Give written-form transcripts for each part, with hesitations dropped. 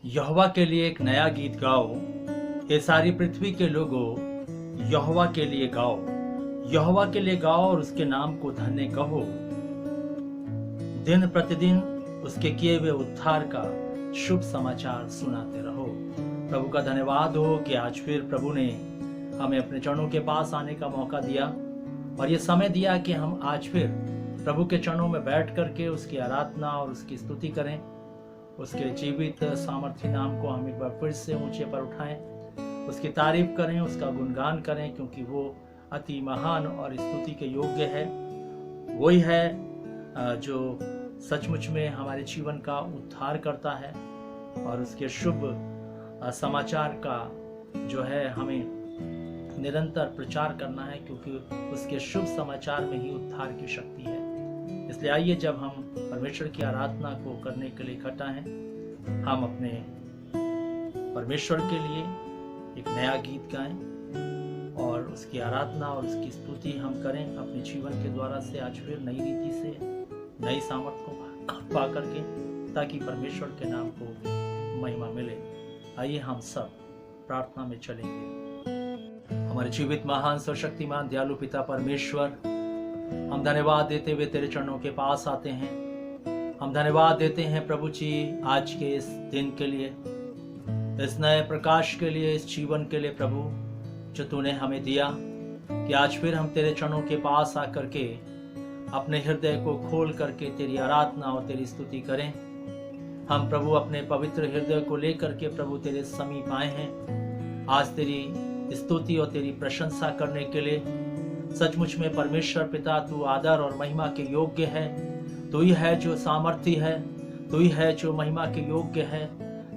यहोवा के लिए एक नया गीत गाओ, ये सारी पृथ्वी के लोगों, यहोवा के लिए गाओ, यहोवा के लिए गाओ और उसके नाम को धन्य कहो। दिन प्रतिदिन उसके किए हुए उद्धार का शुभ समाचार सुनाते रहो। प्रभु का धन्यवाद हो कि आज फिर प्रभु ने हमें अपने चरणों के पास आने का मौका दिया और ये समय दिया कि हम आज फिर प्रभु के चरणों में बैठ करके उसकी आराधना और उसकी स्तुति करें, उसके जीवित सामर्थ्य नाम को हम एक बार फिर से ऊंचे पर उठाएं, उसकी तारीफ करें, उसका गुणगान करें, क्योंकि वो अति महान और स्तुति के योग्य है। वही है जो सचमुच में हमारे जीवन का उद्धार करता है और उसके शुभ समाचार का जो है हमें निरंतर प्रचार करना है, क्योंकि उसके शुभ समाचार में ही उद्धार की शक्ति है। इसलिए आइए, जब हम परमेश्वर की आराधना को करने के लिए इकट्ठा हैं, हम अपने परमेश्वर के लिए एक नया गीत गाएं और उसकी आराधना और उसकी स्तुति हम करें अपने जीवन के द्वारा से, आज फिर नई रीति से, नई सामर्थ को पा करके, ताकि परमेश्वर के नाम को महिमा मिले। आइए हम सब प्रार्थना में चलेंगे। हमारे जीवित महान सर्वशक्तिमान दयालु पिता परमेश्वर, हम धन्यवाद देते हुए तेरे चरणों के पास आते हैं। हम धन्यवाद देते हैं प्रभु जी आज के इस दिन के लिए, इस नए प्रकाश के लिए, इस जीवन के लिए प्रभु जो तूने हमें दिया, कि आज फिर हम तेरे चरणों के पास आकर के अपने हृदय को खोल करके तेरी आराधना और तेरी स्तुति करें। हम प्रभु अपने पवित्र हृदय को लेकर के प्रभु तेरे समीप आए हैं आज तेरी स्तुति और तेरी प्रशंसा करने के लिए। सचमुच में परमेश्वर पिता तू आदर और महिमा के योग्य है। तू ही है जो सामर्थी है, तू ही है जो महिमा के योग्य है।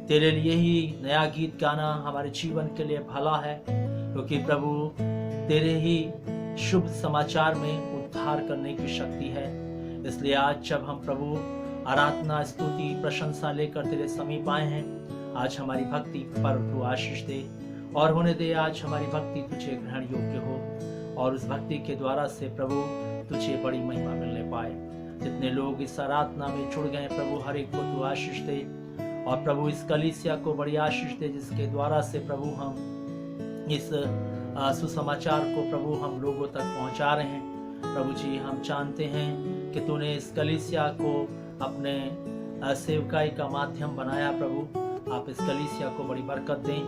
तेरे लिए ही नया गीत गाना हमारे जीवन के लिए भला है, क्योंकि प्रभु तेरे ही शुभ समाचार में उद्धार करने की शक्ति है। इसलिए आज जब हम प्रभु आराधना स्तुति प्रशंसा लेकर तेरे समीप आए हैं, आज हमारी भक्ति पर तू आशीष दे और होने दे। आज हमारी भक्ति तुझे ग्रहण योग्य हो और उस भक्ति के द्वारा से प्रभु तुझे बड़ी महिमा मिलने पाए। जितने लोग इस आराधना में जुड़ गए प्रभु हर एक को तू आशीष दे और प्रभु इस कलीसिया को बड़ी आशीष दे, जिसके द्वारा से प्रभु हम इस सुसमाचार को प्रभु हम लोगों तक पहुंचा रहे हैं। प्रभु जी हम जानते हैं कि तूने इस कलीसिया को अपने सेवकाई का माध्यम बनाया। प्रभु आप इस कलीसिया को बड़ी बरकत दें।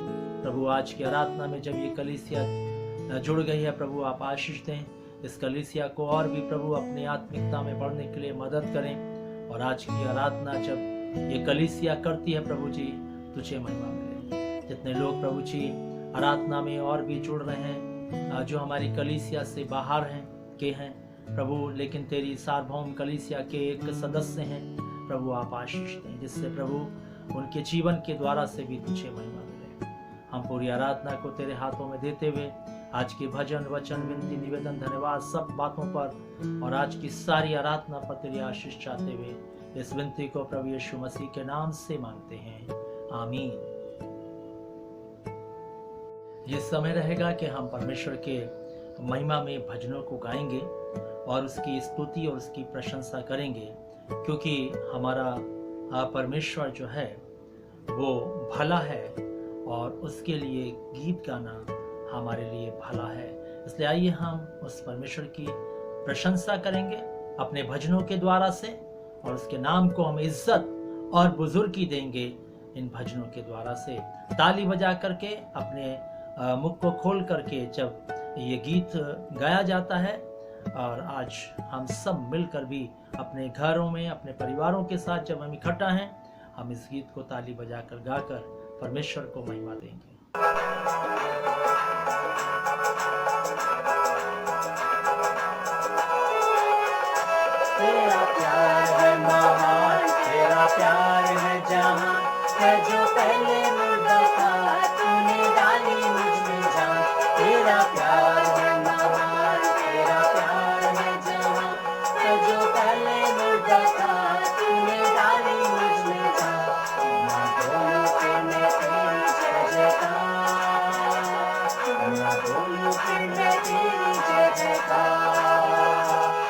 प्रभु आज की आराधना में जब ये कलीसिया जुड़ गई है प्रभु आप आशीष दें। इस कलीसिया को और भी प्रभु अपनी आत्मिकता में बढ़ने के लिए मदद करें और आज की आराधना जब ये कलीसिया करती है प्रभु जी तुझे महिमा मिले। जितने लोग प्रभु जी आराधना में और भी जुड़ रहे हैं जो हमारी कलीसिया से बाहर हैं प्रभु, लेकिन तेरी सार्वभौम कलीसिया के एक सदस्य हैं प्रभु आप आशीष दें, जिससे प्रभु उनके जीवन के द्वारा से भी तुझे महिमा मिले। हम पूरी आराधना को तेरे हाथों में देते हुए आज के भजन वचन विनती निवेदन धन्यवाद सब बातों पर और आज की सारी आराधना पर तेरी आशीष चाहते हुए इस विनती को प्रभु यीशु मसीह के नाम से मांगते हैं, आमीन। ये समय रहेगा कि हम परमेश्वर के महिमा में भजनों को गाएंगे और उसकी स्तुति और उसकी प्रशंसा करेंगे, क्योंकि हमारा परमेश्वर जो है वो भला है और उसके लिए गीत गाना हमारे लिए भला है। इसलिए आइए हम उस परमेश्वर की प्रशंसा करेंगे अपने भजनों के द्वारा से और उसके नाम को हम इज्जत और बुजुर्गी देंगे इन भजनों के द्वारा से। ताली बजा करके अपने मुख को खोल करके जब ये गीत गाया जाता है और आज हम सब मिलकर भी अपने घरों में अपने परिवारों के साथ जब हम इकट्ठा हैं हम इस गीत को ताली बजाकर गाकर परमेश्वर को महिमा देंगे। तेरा प्यार है महान, तेरा प्यार है जहां, है जो पहले मुर्दा था तूने डाली मुझ में जान। तेरा प्यार है महान, तेरा प्यार है जहां, है जो पहले मुर्दा था तूने डाली मुझ में जान। ना बोलूं कि मैं तेरी जय जयकार, ना बोलूं कि मैं तेरी जय जयकार,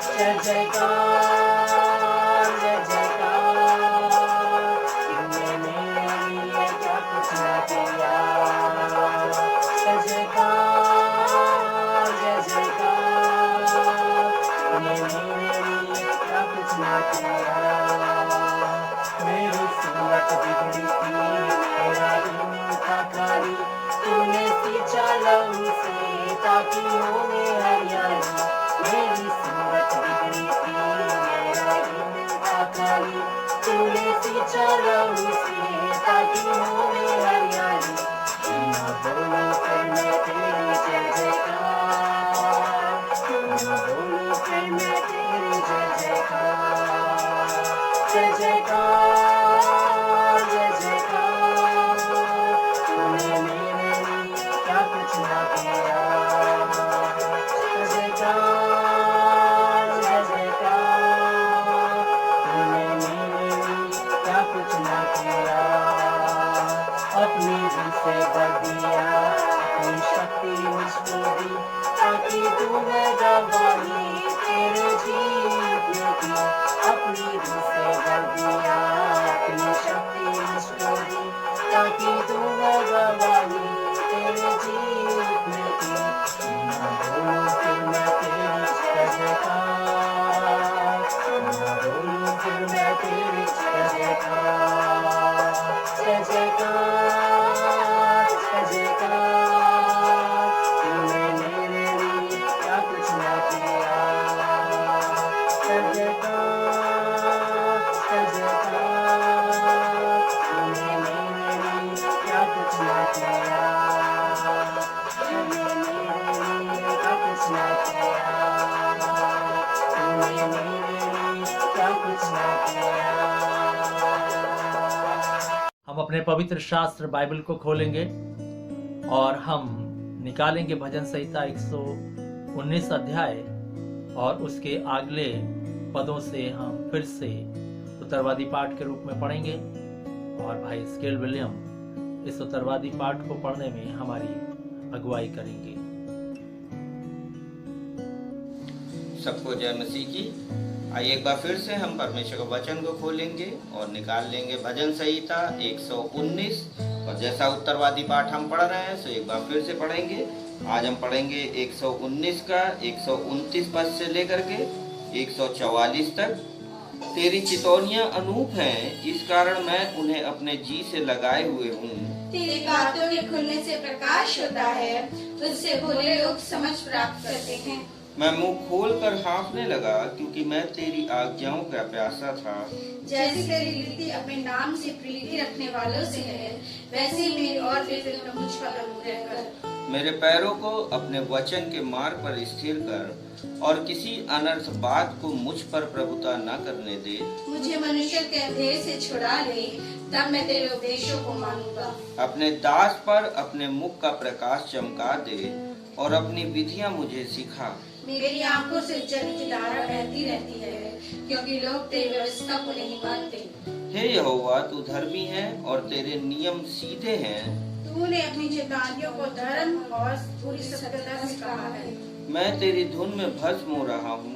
जय जयकार जय जयकार। तूने मेरे लिए क्या कुछ ना किया, जय जयकार जय जयकार। तूने मेरे लिए क्या कुछ ना किया। मेरी सूरत बिगड़ी थी, मेरा दिल था खाली, तूने सींचा लहू से ताकि होवे हरियाली। मेरी सूरत बिगड़ी थी, मेरा दिल था खाली, तूने सींचा लहू से ताकि होवे हरियाली। ना बोलूं फिर मैं तेरी जय जयकार, ना बोलूं फिर मैं तेरी जय जयकार, जय जयकार जय जयकार। तूने मेरे लिए क्या कुछ ना किया, जय जयकार जय जयकार। तूने मेरे लिए क्या कुछ ना किया। अपनी दिल से भर दिया, अपनी शक्ति मुझको दी, ताकि तू मैं गवाही तेरे जीतने की। अपनी दिल से भर दिया, अपनी शक्ति मुझको दी, ताकि तू मैं गवाही तेरे जीतने की। ना बोलूं फिर मैं तेरी जय जयकार, ना बोलूं फिर मैं तेरी जय जयकार जय जयकार, तूने मेरे लिए क्या कुछ ना किया। जय जयकार जय जयकार, तूने मेरे लिए क्या कुछ ना किया। तूने मेरे लिए क्या कुछ ना किया। तूने मेरे लिए क्या कुछ ना किया। हम अपने पवित्र शास्त्र बाइबल को खोलेंगे और हम निकालेंगे भजन संहिता 119 अध्याय और उसके अगले पदों से हम फिर से उत्तरवादी पाठ के रूप में पढ़ेंगे और भाई स्केल विलियम इस उत्तरवादी पाठ को पढ़ने में हमारी अगुवाई करेंगे। सबको जय मसीह की। आइए एक बार फिर से हम परमेश्वर के वचन को खोलेंगे और निकाल लेंगे भजन संहिता 119 और जैसा उत्तरवादी पाठ हम पढ़ रहे हैं सो एक बार फिर से पढ़ेंगे। आज हम पढ़ेंगे 119 का 129 पद से लेकर के 144 तक। तेरी चितौनियां अनूप हैं, इस कारण मैं उन्हें अपने जी से लगाए हुए हूँ। तेरी बातों के खुलने से प्रकाश होता है, उससे भोले लोग समझ प्राप्त करते हैं। मैं मुंह खोल कर हाँफने लगा, क्योंकि मैं तेरी आज्ञाओं का प्यासा था। जैसी तेरी रीति अपने नाम से प्रीति रखने वालों से है, वैसे ही मेरी और फिक्र मुझ पर रहकर। मेरे पैरों को अपने वचन के मार्ग पर स्थिर कर और किसी अनर्थ बात को मुझ पर प्रभुता न करने दे। मुझे मनुष्य के अंधेरे से छुड़ा ले, तब मैं तेरे उपदेशों को मानूंगा। अपने दास पर अपने मुख का प्रकाश चमका दे और अपनी विधियां मुझे सिखा। मेरी आंखों से जल की धारा बहती रहती है, क्योंकि लोग तेरी व्यवस्था को नहीं मानते। हे यहोवा, तू धर्मी है और तेरे नियम सीधे हैं। तूने अपनी चेतावनियों को धर्म और पूरी सत्यता से कहा है। मैं तेरी धुन में भस्म हो रहा हूँ,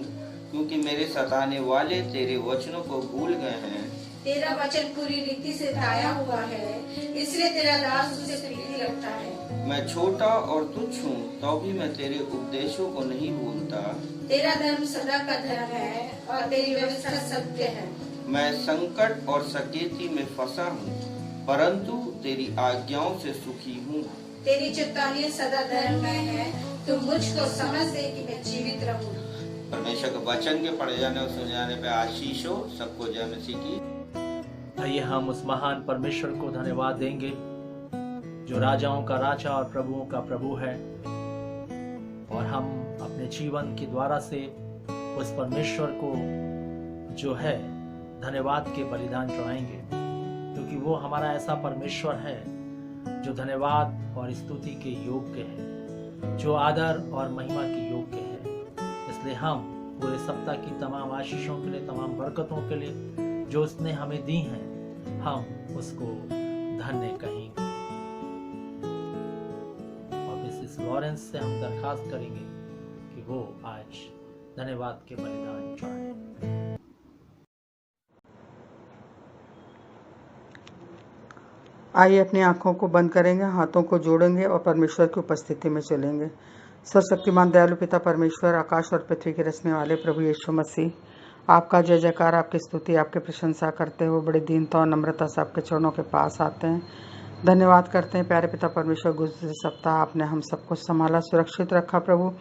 क्योंकि मेरे सताने वाले तेरे वचनों को भूल गए हैं। तेरा वचन पूरी रीति से ताया हुआ है, इसलिए तेरा दास उसे प्रीति रखता है। मैं छोटा और तुच्छ हूँ, तो भी मैं तेरे उपदेशों को नहीं भूलता। तेरा धर्म सदा का धर्म है और तेरी व्यवस्था सत्य है। मैं संकट और सकेती में फंसा हूँ, परंतु तेरी आज्ञाओं से सुखी हूँ। तेरी चितावनी सदा धर्ममय है, तू मुझको समझ दे कि मैं जीवित रहूं। परमेश्वर के वचन के पढ़े जाने और सुने जाने पे आशीष हो। सबको जय मसीह की। आइए हम उस महान परमेश्वर को धन्यवाद देंगे जो राजाओं का राजा और प्रभुओं का प्रभु है, और हम अपने जीवन के द्वारा से उस परमेश्वर को जो है धन्यवाद के बलिदान चढ़ाएंगे, क्योंकि वो हमारा ऐसा परमेश्वर है जो धन्यवाद और स्तुति के योग्य है, जो आदर और महिमा के योग्य है। इसलिए हम पूरे सप्ताह की तमाम आशीषों के लिए, तमाम बरकतों के लिए जो उसने हमें दी हैं, हम उसको धन्य कहेंगे। और मिसेस लॉरेंस से हम दरखास्त करेंगे कि वो आज धन्यवाद के बलिदान चढ़ाएं। आइए अपनी आंखों को बंद करेंगे, हाथों को जोड़ेंगे और परमेश्वर की उपस्थिति में चलेंगे। सर्वशक्तिमान दयालु पिता परमेश्वर, आकाश और पृथ्वी के रचने वाले प्रभु यीशु मसीह, आपका जय जयकार, आपकी स्तुति, आपकी प्रशंसा करते हुए बड़ी दीनता और नम्रता से आपके चरणों के पास आते हैं। धन्यवाद करते हैं प्यारे पिता परमेश्वर, गुज़रे सप्ताह आपने हम सबको संभाला, सुरक्षित रखा। प्रभु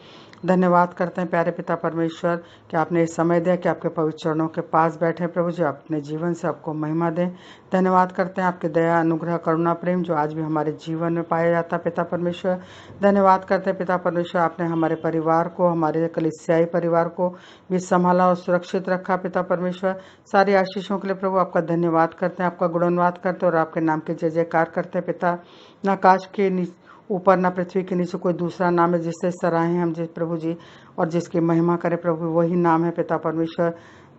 धन्यवाद करते हैं प्यारे पिता परमेश्वर कि आपने इस समय दिया कि आपके पवित्र चरणों के पास बैठे। प्रभु जी अपने जीवन से आपको महिमा दें। धन्यवाद करते हैं आपके दया, अनुग्रह, करुणा, प्रेम जो आज भी हमारे जीवन में पाया जाता है पिता परमेश्वर। धन्यवाद करते हैं पिता परमेश्वर, आपने हमारे परिवार को, हमारे कलीसियाई परिवार को भी संभाला और सुरक्षित रखा पिता परमेश्वर। सारी आशीषों के लिए प्रभु आपका धन्यवाद करते हैं, आपका गुणवाद करते हैं और आपके नाम के जय जयकार करते हैं पिता। न आकाश के ऊपर न पृथ्वी के नीचे कोई दूसरा नाम है जिससे सराहें हम जिस प्रभु जी और जिसकी महिमा करे प्रभु, वही नाम है पिता परमेश्वर,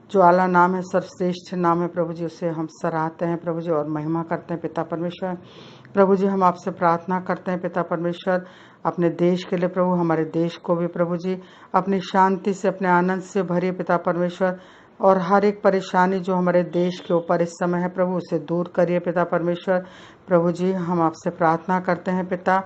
जो आला नाम है, सर्वश्रेष्ठ नाम है प्रभु जी, उसे हम सराहते हैं प्रभु जी और महिमा करते हैं पिता परमेश्वर। प्रभु जी हम आपसे प्रार्थना करते हैं पिता परमेश्वर अपने देश के लिए प्रभु, हमारे देश को भी प्रभु जी अपनी शांति से, अपने आनंद से भरिए पिता परमेश्वर, और हर एक परेशानी जो हमारे देश के ऊपर इस समय है प्रभु उसे दूर करिए पिता परमेश्वर। प्रभु जी हम आपसे प्रार्थना करते हैं पिता,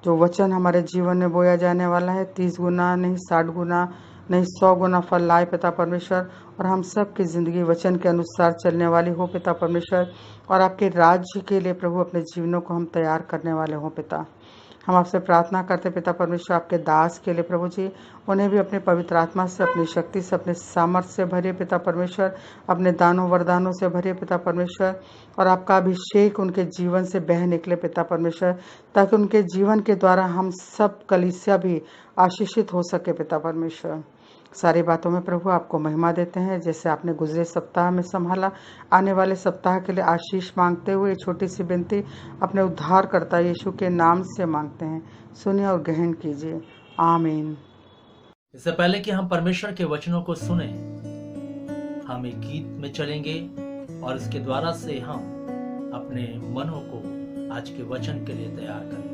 जो वचन हमारे जीवन में बोया जाने वाला है 30 गुना नहीं 60 गुना नहीं 100 गुना फल लाए पिता परमेश्वर, और हम सब की ज़िंदगी वचन के अनुसार चलने वाली हो पिता परमेश्वर, और आपके राज्य के लिए प्रभु अपने जीवनों को हम तैयार करने वाले हों पिता। हम आपसे प्रार्थना करते पिता परमेश्वर आपके दास के लिए प्रभु जी, उन्हें भी अपने पवित्र आत्मा से, अपनी शक्ति से, अपने सामर्थ्य से भरिए पिता परमेश्वर, अपने दानों वरदानों से भरिए पिता परमेश्वर, और आपका अभिषेक उनके जीवन से बह निकले पिता परमेश्वर, ताकि उनके जीवन के द्वारा हम सब कलीसिया भी आशीषित हो सके पिता परमेश्वर। सारी बातों में प्रभु आपको महिमा देते हैं, जैसे आपने गुजरे सप्ताह में संभाला। आने वाले सप्ताह के लिए आशीष मांगते हुए ये छोटी सी विनती अपने उद्धारकर्ता यीशु के नाम से मांगते हैं, सुनिए और ग्रहण कीजिए, आमीन। इससे पहले कि हम परमेश्वर के वचनों को सुने, हम एक गीत में चलेंगे और इसके द्वारा से हम अपने मनों को आज के वचन के लिए तैयार करेंगे।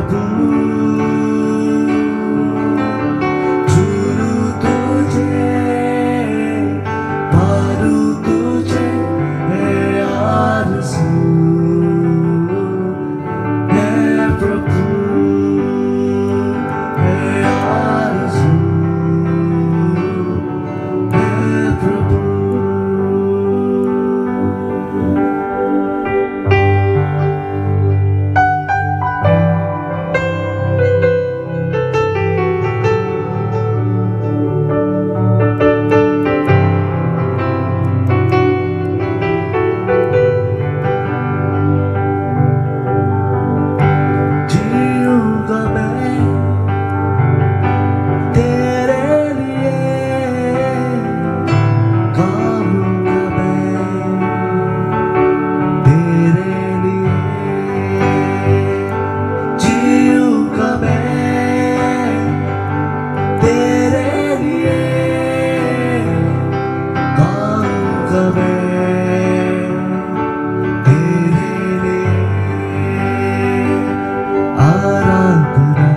प्रभु झूलूं तुझे, मारूं तुझे है आरज़ू, है प्रभु है आरज़ू, है प्रभु। जीऊंगा मैं तेरे लिए, गाऊंगा मैं तेरे लिए, जीऊंगा मैं तेरे लिए, गाऊंगा मैं तेरे लिए। आराधना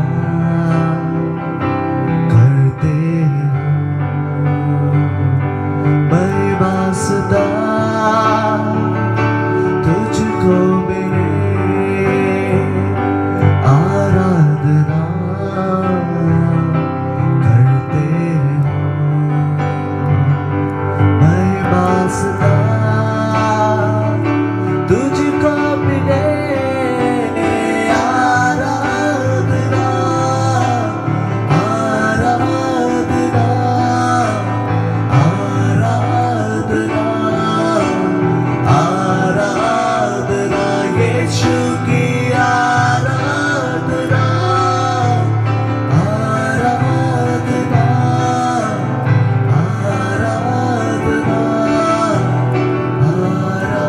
करते हैं, महिमा सदा तुझको मिले। आराधना करते हैं, महिमा सदा तुझको मिले। आराधना आराधना आराधना आराधना, यीशु की आराधना आराधना आराधना आराधना।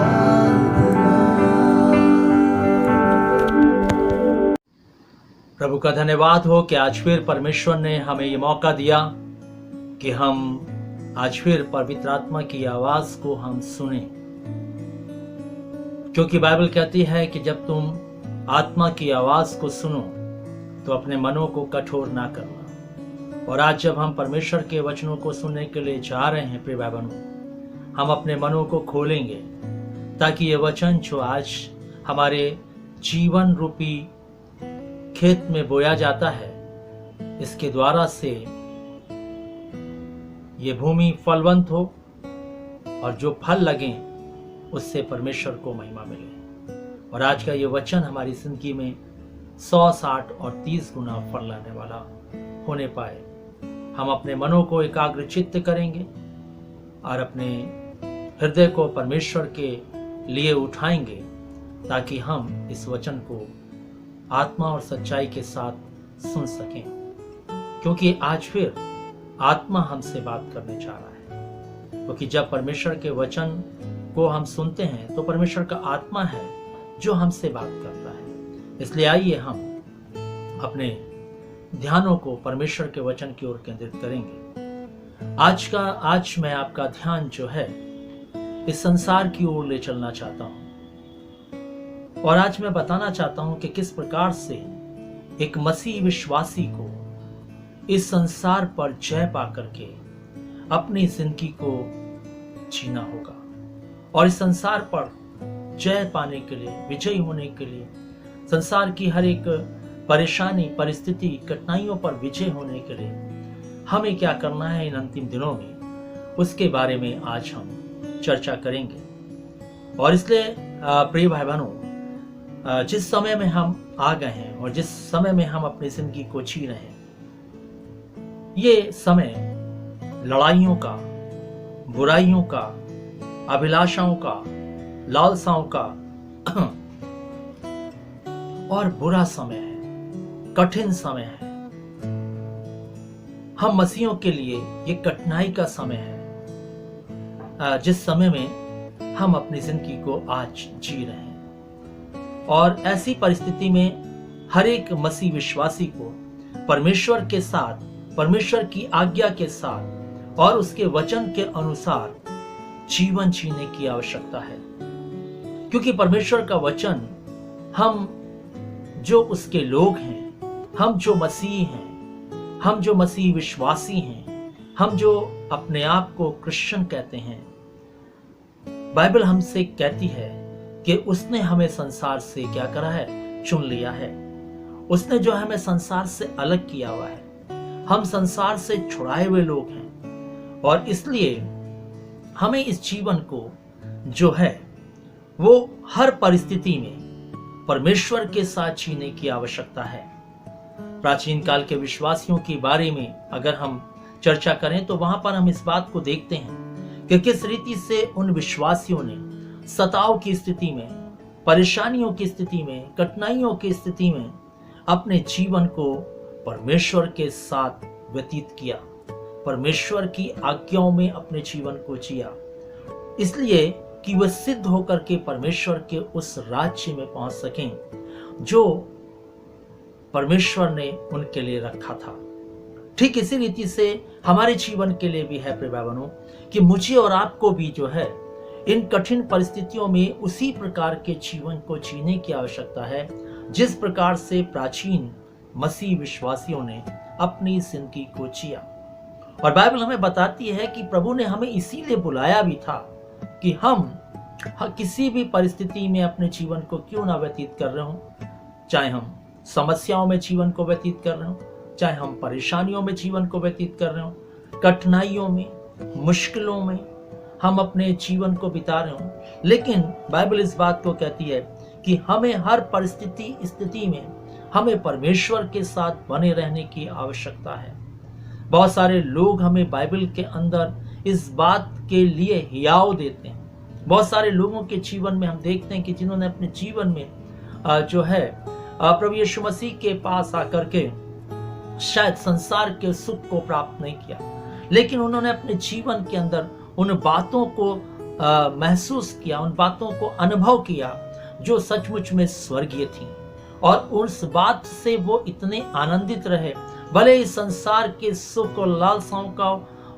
प्रभु का धन्यवाद हो कि आज फिर परमेश्वर ने हमें ये मौका दिया कि हम आज फिर पवित्र आत्मा की आवाज को हम सुने, क्योंकि बाइबल कहती है कि जब तुम आत्मा की आवाज को सुनो तो अपने मनों को कठोर ना करना। और आज जब हम परमेश्वर के वचनों को सुनने के लिए जा रहे हैं प्रिय भाई बहनों, हम अपने मनों को खोलेंगे ताकि ये वचन जो आज हमारे जीवन रूपी खेत में बोया जाता है, इसके द्वारा से ये भूमि फलवंत हो और जो फल लगे उससे परमेश्वर को महिमा मिले। और आज का ये वचन हमारी जिंदगी में 100, 60 और 30 गुना फल लाने वाला होने पाए। हम अपने मनों को एकाग्रचित्त करेंगे और अपने हृदय को परमेश्वर के लिए उठाएंगे ताकि हम इस वचन को आत्मा और सच्चाई के साथ सुन सकें, क्योंकि आज फिर आत्मा हमसे बात करने जा रहा है। क्योंकि जब परमेश्वर के वचन को हम सुनते हैं तो परमेश्वर का आत्मा है जो हमसे बात करता है। इसलिए आइए हम अपने ध्यानों को परमेश्वर के वचन की ओर केंद्रित करेंगे। आज मैं आपका ध्यान जो है इस संसार की ओर ले चलना चाहता हूं, और आज मैं बताना चाहता हूं कि किस प्रकार से एक मसीह विश्वासी को इस संसार पर जय पाकर के अपनी जिंदगी को जीना होगा। और इस संसार पर जय पाने के लिए, विजयी होने के लिए, संसार की हर एक परेशानी, परिस्थिति, कठिनाइयों पर विजय होने के लिए हमें क्या करना है इन अंतिम दिनों में, उसके बारे में आज हम चर्चा करेंगे। और इसलिए प्रिय भाई बहनों, जिस समय में हम आ गए हैं और जिस समय में हम अपनी जिंदगी को जी रहे हैं, ये समय लड़ाइयों का, बुराइयों का, अभिलाषाओं का, लालसाओं का और बुरा समय है, कठिन समय है। हम मसीहों के लिए ये कठिनाई का समय है, जिस समय में हम अपनी जिंदगी को आज जी रहे हैं। और ऐसी परिस्थिति में हर एक मसीह विश्वासी को परमेश्वर के साथ, परमेश्वर की आज्ञा के साथ और उसके वचन के अनुसार जीवन जीने की आवश्यकता है। क्योंकि परमेश्वर का वचन हम जो उसके लोग हैं, हम जो मसीह हैं, हम जो मसीह विश्वासी हैं, हम जो अपने आप को क्रिश्चियन कहते हैं, बाइबल हमसे कहती है कि उसने हमें संसार से क्या करा है, चुन लिया है। उसने जो हमें संसार से अलग किया हुआ है। हम संसार से छुड़ाए हुए लोग हैं और इसलिए हमें इस जीवन को जो है वो हर परिस्थिति में परमेश्वर के साथ जीने की आवश्यकता है। प्राचीन काल के विश्वासियों के बारे में अगर हम चर्चा करें तो वहां पर हम इस बात को देखते हैं कि किस रीति से उन विश्वासियों ने सताव की स्थिति में, परेशानियों की स्थिति में, कठिनाइयों की स्थिति में अपने जीवन को परमेश्वर के साथ व्यतीत किया, परमेश्वर की आज्ञाओं में अपने जीवन को जिया, इसलिए कि वह सिद्ध होकर के परमेश्वर के उस राज्य में पहुंच सकें जो परमेश्वर ने उनके लिए रखा था। ठीक इसी रीति से हमारे जीवन के लिए भी है प्रिय भाई बहनों कि मुझे और आपको भी जो है इन कठिन परिस्थितियों में उसी प्रकार के जीवन को जीने की आवश्यकता है जिस प्रकार से प्राचीन मसीह विश्वासियों ने अपनी जिंदगी को जिया। और बाइबल हमें बताती है कि प्रभु ने हमें इसीलिए बुलाया भी था कि हम किसी भी परिस्थिति में अपने जीवन को क्यों ना व्यतीत कर रहे हो, चाहे हम समस्याओं में जीवन को व्यतीत कर रहे हो, चाहे हम परेशानियों में जीवन को व्यतीत कर रहे हो, कठिनाइयों में, मुश्किलों में हम अपने जीवन को बिता रहे हो, लेकिन बाइबल इस बात को कहती है कि हमें हर स्थिति में हमें परमेश्वर के साथ बने रहने की आवश्यकता है। बहुत सारे लोग हमें बाइबल के अंदर इस बात के लिए हियाव देते हैं। बहुत सारे लोगों के जीवन में हम देखते हैं कि जिन्होंने अपने जीवन में जो है प्रभु यीशु मसीह के पास आकर के शायद संसार के सुख को प्राप्त नहीं किया, लेकिन उन्होंने अपने जीवन के अंदर उन बातों को महसूस किया, उन बातों को अनुभव किया जो सचमुच में स्वर्गीय थी, और उस बात से वो इतने आनंदित रहे। भले इस संसार के सुख और लालसाओं का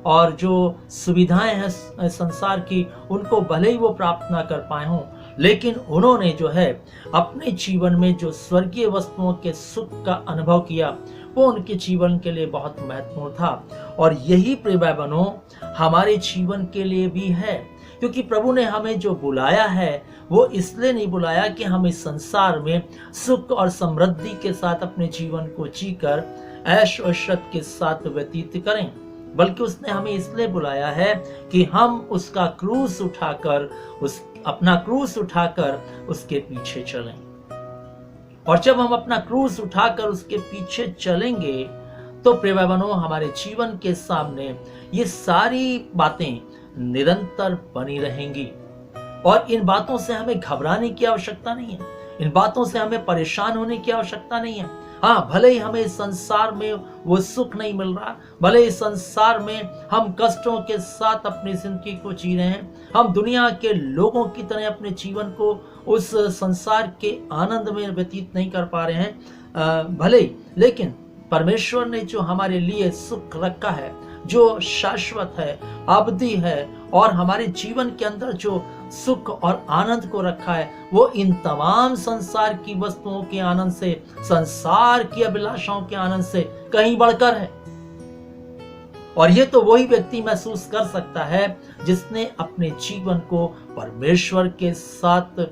और जो सुविधाएं हैं संसार की उनको भले ही वो प्राप्त ना कर पाए हों, लेकिन उन्होंने जो है अपने जीवन में जो स्वर्गीय वस्तुओं के सुख का अनुभव किया वो उनके जीवन के लिए बहुत महत्वपूर्ण था। और यही प्रिय भाई बहनों हमारे जीवन के लिए भी है, क्योंकि प्रभु ने हमें जो बुलाया है वो इसलिए नहीं बुलाया कि हम इस संसार में सुख और समृद्धि के साथ अपने जीवन को जीकर ऐश और इशरत के साथ व्यतीत करें, बल्कि उसने हमें इसलिए बुलाया है कि हम उसका क्रूस उठाकर अपना क्रूस उठाकर उसके पीछे चलें। और जब हम अपना क्रूस उठाकर उसके पीछे चलेंगे तो प्रिय भाई बहनों हमारे जीवन के सामने ये सारी बातें निरंतर बनी रहेंगी, और इन बातों से हमें घबराने की आवश्यकता नहीं है, इन बातों से हमें परेशान होने की आवश्यकता नहीं है। हाँ, भले ही हमें इस संसार में वो सुख नहीं मिल रहा, भले इस संसार में हम कष्टों के साथ अपनी जिंदगी को जी रहे हैं, हम दुनिया के लोगों की तरह अपने जीवन को उस संसार के आनंद में व्यतीत नहीं कर पा रहे हैं भले ही, लेकिन परमेश्वर ने जो हमारे लिए सुख रखा है, जो शाश्वत है, अवधि है, और हमारे जीवन के अंदर जो सुख और आनंद को रखा है वो इन तमाम संसार की वस्तुओं के आनंद से, संसार की अभिलाषाओं के आनंद से कहीं बढ़कर है। और ये तो वही व्यक्ति महसूस कर सकता है जिसने अपने जीवन को परमेश्वर के साथ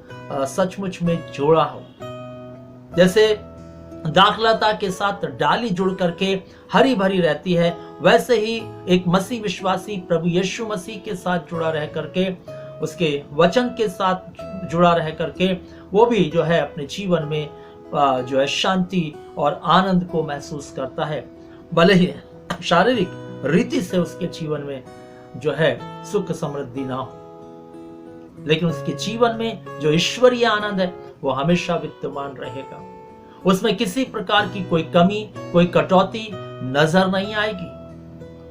सचमुच में जोड़ा हो। जैसे दाखलता के साथ डाली जुड़ करके हरी भरी रहती है, वैसे ही एक मसीह विश्वासी प्रभु यीशु मसीह के साथ जुड़ा रह करके, उसके वचन के साथ जुड़ा रह करके वो भी जो है अपने जीवन में जो है शांति और आनंद को महसूस करता है। भले ही शारीरिक रीति से उसके जीवन में जो है सुख समृद्धि ना हो, लेकिन उसके जीवन में जो ईश्वरीय आनंद है वो हमेशा विद्यमान रहेगा। उसमें किसी प्रकार की कोई कमी, कोई कटौती नजर नहीं आएगी।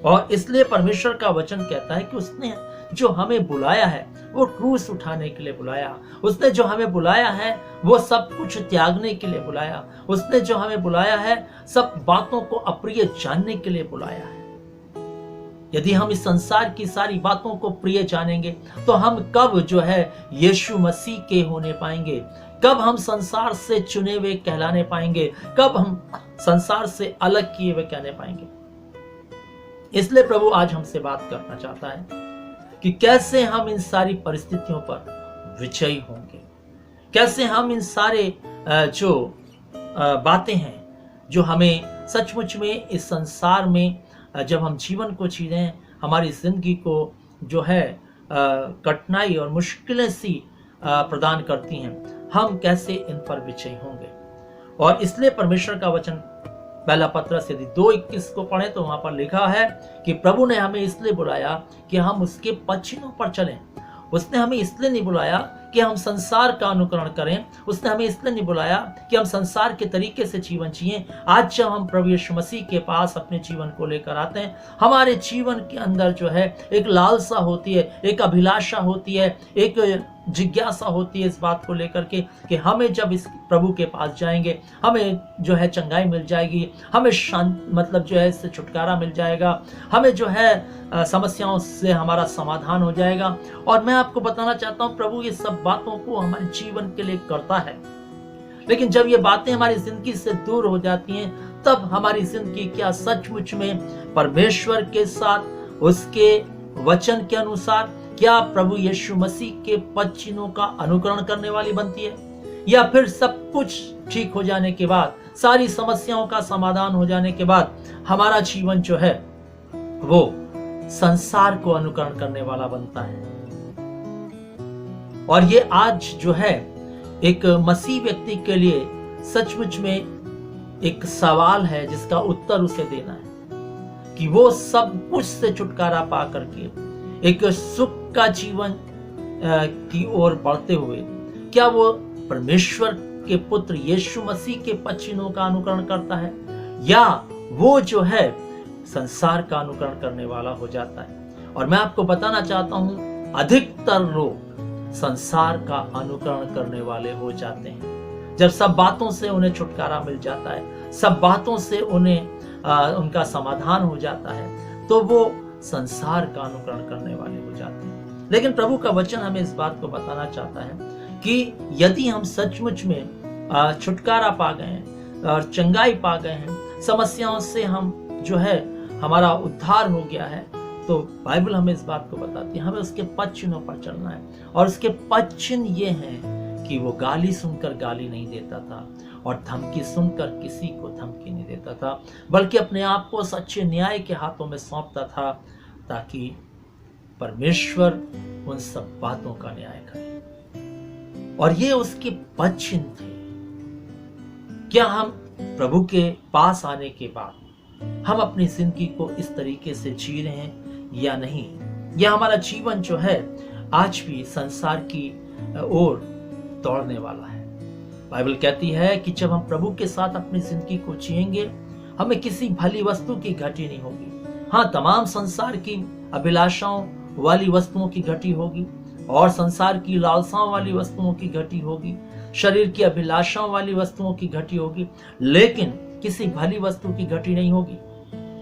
और इसलिए परमेश्वर का वचन कहता है कि उसने जो हमें बुलाया है वो क्रूस उठाने के लिए बुलाया, उसने जो हमें बुलाया है वो सब कुछ त्यागने के लिए बुलाया, उसने जो हमें बुलाया है सब बातों को अप्रिय जानने के लिए बुलाया है। यदि हम इस संसार की सारी बातों को प्रिय जानेंगे तो हम कब जो है यीशु मसीह के होने पाएंगे, कब हम संसार से चुने हुए कहलाने पाएंगे? कब हम संसार से अलग किए हुए कहने पाएंगे? इसलिए प्रभु आज हमसे बात करना चाहता है कि कैसे हम इन सारी परिस्थितियों पर विजयी होंगे, कैसे हम इन सारे जो बातें हैं जो हमें सचमुच में इस संसार में जब हम जीवन को जी रहे हैं, हमारी जिंदगी को जो है कठिनाई और मुश्किलें सी प्रदान करती हैं, हम कैसे इन पर विजयी होंगे। और इसलिए परमेश्वर का वचन पहला पत्रस यदि 2:21 को पढ़े तो वहां पर लिखा है कि प्रभु ने हमें इसलिए बुलाया कि हम उसके पद पर चलें। उसने हमें इसलिए नहीं बुलाया कि हम संसार का अनुकरण करें, उसने हमें इसलिए नहीं बुलाया कि हम संसार के तरीके से जीवन जिएं। आज जब हम प्रभु यीशु मसीह के पास अपने जीवन को लेकर आते हैं, हमारे जीवन के अंदर जो है एक लालसा होती है, एक अभिलाषा होती है, एक जिज्ञासा होती है इस बात को लेकर के कि हमें जब इस प्रभु के पास जाएंगे हमें जो है चंगाई मिल जाएगी, हमें शांत मतलब जो है इससे छुटकारा मिल जाएगा, हमें जो है समस्याओं से हमारा समाधान हो जाएगा। और मैं आपको बताना चाहता हूँ प्रभु ये सब बातों को हमारे जीवन के लिए करता है, लेकिन जब ये बातें हमारी जिंदगी से दूर हो जाती हैं तब हमारी जिंदगी क्या सचमुच में परमेश्वर के साथ उसके वचन के अनुसार क्या प्रभु यीशु मसीह के पद चिन्हों का अनुकरण करने वाली बनती है, या फिर सब कुछ ठीक हो जाने के बाद, सारी समस्याओं का समाधान हो जाने के बाद हमारा जीवन जो है वो संसार को अनुकरण करने वाला बनता है। और ये आज जो है एक मसीह व्यक्ति के लिए सचमुच में एक सवाल है जिसका उत्तर उसे देना है कि वो सब कुछ से छुटकारा पा करके एक सुख का जीवन की ओर बढ़ते हुए क्या वो परमेश्वर के पुत्र यीशु मसीह के पद चिन्हों का अनुकरण करता है, या वो जो है संसार का अनुकरण करने वाला हो जाता है। और मैं आपको बताना चाहता हूं अधिकतर लोग संसार का अनुकरण करने वाले हो जाते हैं। जब सब बातों से उन्हें छुटकारा मिल जाता है, सब बातों से उन्हें उनका समाधान हो जाता है, तो वो संसार का अनुकरण करने वाले हो जाते हैं। लेकिन प्रभु का वचन हमें इस बात को बताना चाहता है कि यदि हम सचमुच में छुटकारा पा गए हैं और चंगाई पा गए हैं, समस्याओं से हम जो है हमारा उद्धार हो गया है, तो बाइबल हमें इस बात को बताती है हमें उसके पद चिन्हों पर चलना है। और उसके पद चिन्ह ये हैं कि वो गाली सुनकर गाली नहीं देता था और धमकी सुनकर किसी को धमकी नहीं देता था, बल्कि अपने आप को सच्चे न्याय के हाथों में सौंपता था ताकि परमेश्वर उन सब बातों का न्याय करे। और ये उसके पद चिन्ह थे। क्या हम प्रभु के पास आने के बाद हम अपनी जिंदगी को इस तरीके से जी रहे हैं या नहीं, या हमारा जीवन जो है आज भी संसार की ओर दौड़ने वाला है? बाइबल कहती है कि जब हम प्रभु के साथ अपनी जिंदगी को जिएंगे हमें किसी भली वस्तु की घटी नहीं होगी। हाँ, तमाम संसार की अभिलाषाओं वाली वस्तुओं की घटी होगी और संसार की लालसाओं वाली वस्तुओं की घटी होगी, शरीर की अभिलाषाओं वाली वस्तुओं की घटी होगी, लेकिन किसी भली वस्तु की घटी नहीं होगी।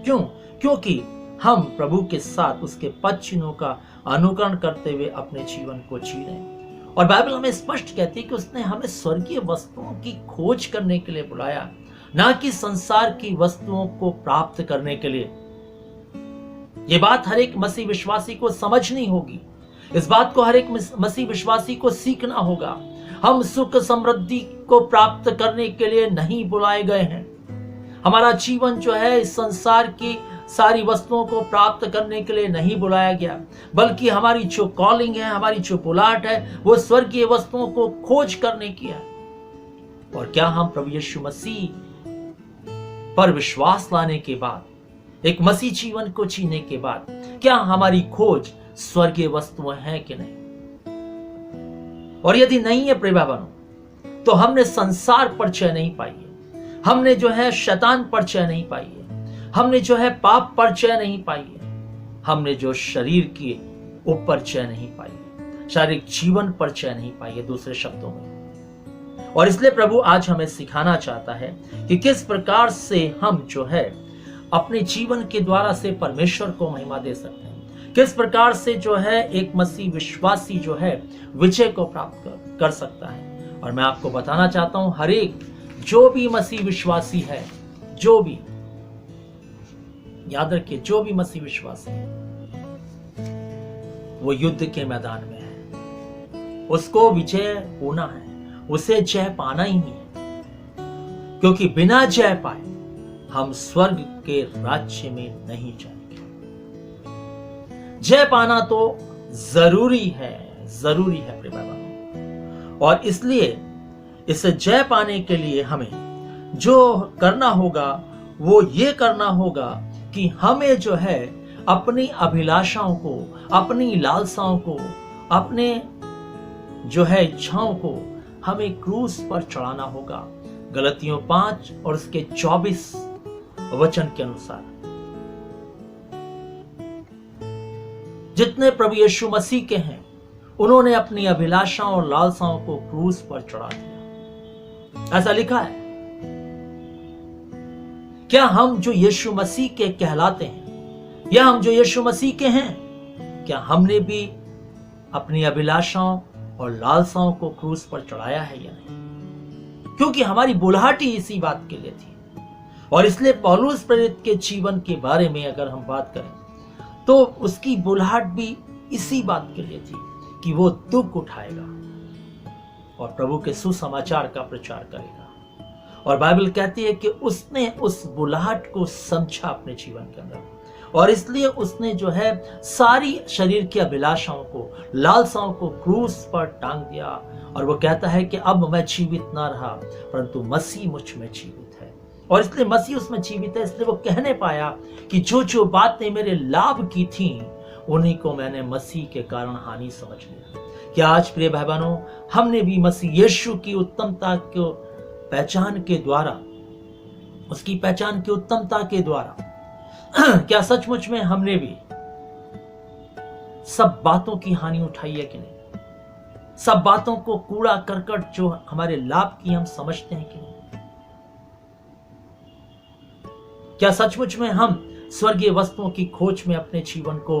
क्यों? क्योंकि हम प्रभु के साथ उसके पद चिन्हों का अनुकरण करते हुए अपने जीवन को जी रहे हैं। और बाइबल हमें स्पष्ट कहती है कि उसने हमें स्वर्गीय वस्तुओं की खोज करने के लिए बुलाया, ना कि संसार की वस्तुओं को प्राप्त करने के लिए। ये बात हर एक मसीह विश्वासी को समझनी होगी, इस बात को हर एक मसीह विश्वासी को सीखना होगा। हम सुख समृद्धि को प्राप्त करने के लिए नहीं बुलाए गए हैं। हमारा जीवन जो है इस संसार की सारी वस्तुओं को प्राप्त करने के लिए नहीं बुलाया गया, बल्कि हमारी जो कॉलिंग है, हमारी जो बुलाहट है, वो स्वर्गीय वस्तुओं को खोज करने की है। और क्या हम प्रभु यीशु मसीह पर विश्वास लाने के बाद, एक मसीह जीवन को जीने के बाद, क्या हमारी खोज स्वर्गीय वस्तुएं हैं कि नहीं? और यदि नहीं है प्रिय भाइयों, तो हमने संसार पर जय नहीं पाई है, हमने जो है शैतान पर जय नहीं पाई है, हमने जो है पाप पर जय नहीं पाई है, हमने जो शरीर के ऊपर जय नहीं पाई है, शारीरिक जीवन पर जय नहीं पाई है, दूसरे शब्दों में। और इसलिए प्रभु आज हमें सिखाना चाहता है कि किस प्रकार से हम जो है अपने जीवन के द्वारा से परमेश्वर को महिमा दे सकते हैं, किस प्रकार से जो है एक मसीह विश्वासी जो है विजय को प्राप्त कर सकता है। और मैं आपको बताना चाहता हूं, हर एक जो भी मसीह विश्वासी है, जो भी, याद रखिए, जो भी मसीह विश्वासी है वो युद्ध के मैदान में है। उसको विजय होना है, उसे जय पाना ही नहीं है, क्योंकि बिना जय पाए हम स्वर्ग के राज्य में नहीं जाएंगे। जय पाना तो जरूरी है प्रिय भाइयों। और इसलिए इस जय पाने के लिए हमें जो करना होगा वो ये करना होगा कि हमें जो है अपनी अभिलाषाओं को, अपनी लालसाओं को, अपने जो है इच्छाओं को हमें क्रूस पर चढ़ाना होगा। गलतियों 5 और उसके 24 वचन के अनुसार जितने प्रभु यीशु मसीह के हैं उन्होंने अपनी अभिलाषाओं और लालसाओं को क्रूस पर चढ़ा दिया। ऐसा लिखा है। क्या हम जो यीशु मसीह के कहलाते हैं, या हम जो यीशु मसीह के हैं, क्या हमने भी अपनी अभिलाषाओं और लालसाओं को क्रूस पर चढ़ाया है या नहीं? क्योंकि हमारी बुलाहट ही इसी बात के लिए थी। और इसलिए पौलुस प्रेरित के जीवन के बारे में अगर हम बात करें तो उसकी बुलाहट भी इसी बात के लिए थी कि वो दुख उठाएगा और प्रभु के सुसमाचार का प्रचार करेगा। और बाइबल कहती है कि उसने उस बुलाहट को समझा अपने जीवन के अंदर, और इसलिए उसने जो है सारी शरीर की अभिलाषाओं को, लालसाओं को क्रूस पर टांग दिया। और वो कहता है कि अब मैं जीवित ना रहा परंतु मसीह मुझ में जीवित है। और इसलिए मसीह उसमें जीवित है, इसलिए वो कहने पाया कि जो जो बातें मेरे लाभ की थी उन्हीं को मैंने मसीह के कारण हानि समझ लिया। क्या आज प्रिय भाई बहनों, हमने भी मसीह यीशु की उत्तमता को पहचान के द्वारा, उसकी पहचान की उत्तमता के द्वारा क्या सचमुच में हमने भी सब बातों की हानि उठाई है कि नहीं? सब बातों को कूड़ा करकट जो हमारे लाभ की हम समझते हैं कि नहीं? क्या सचमुच में हम स्वर्गीय वस्तुओं की खोज में अपने जीवन को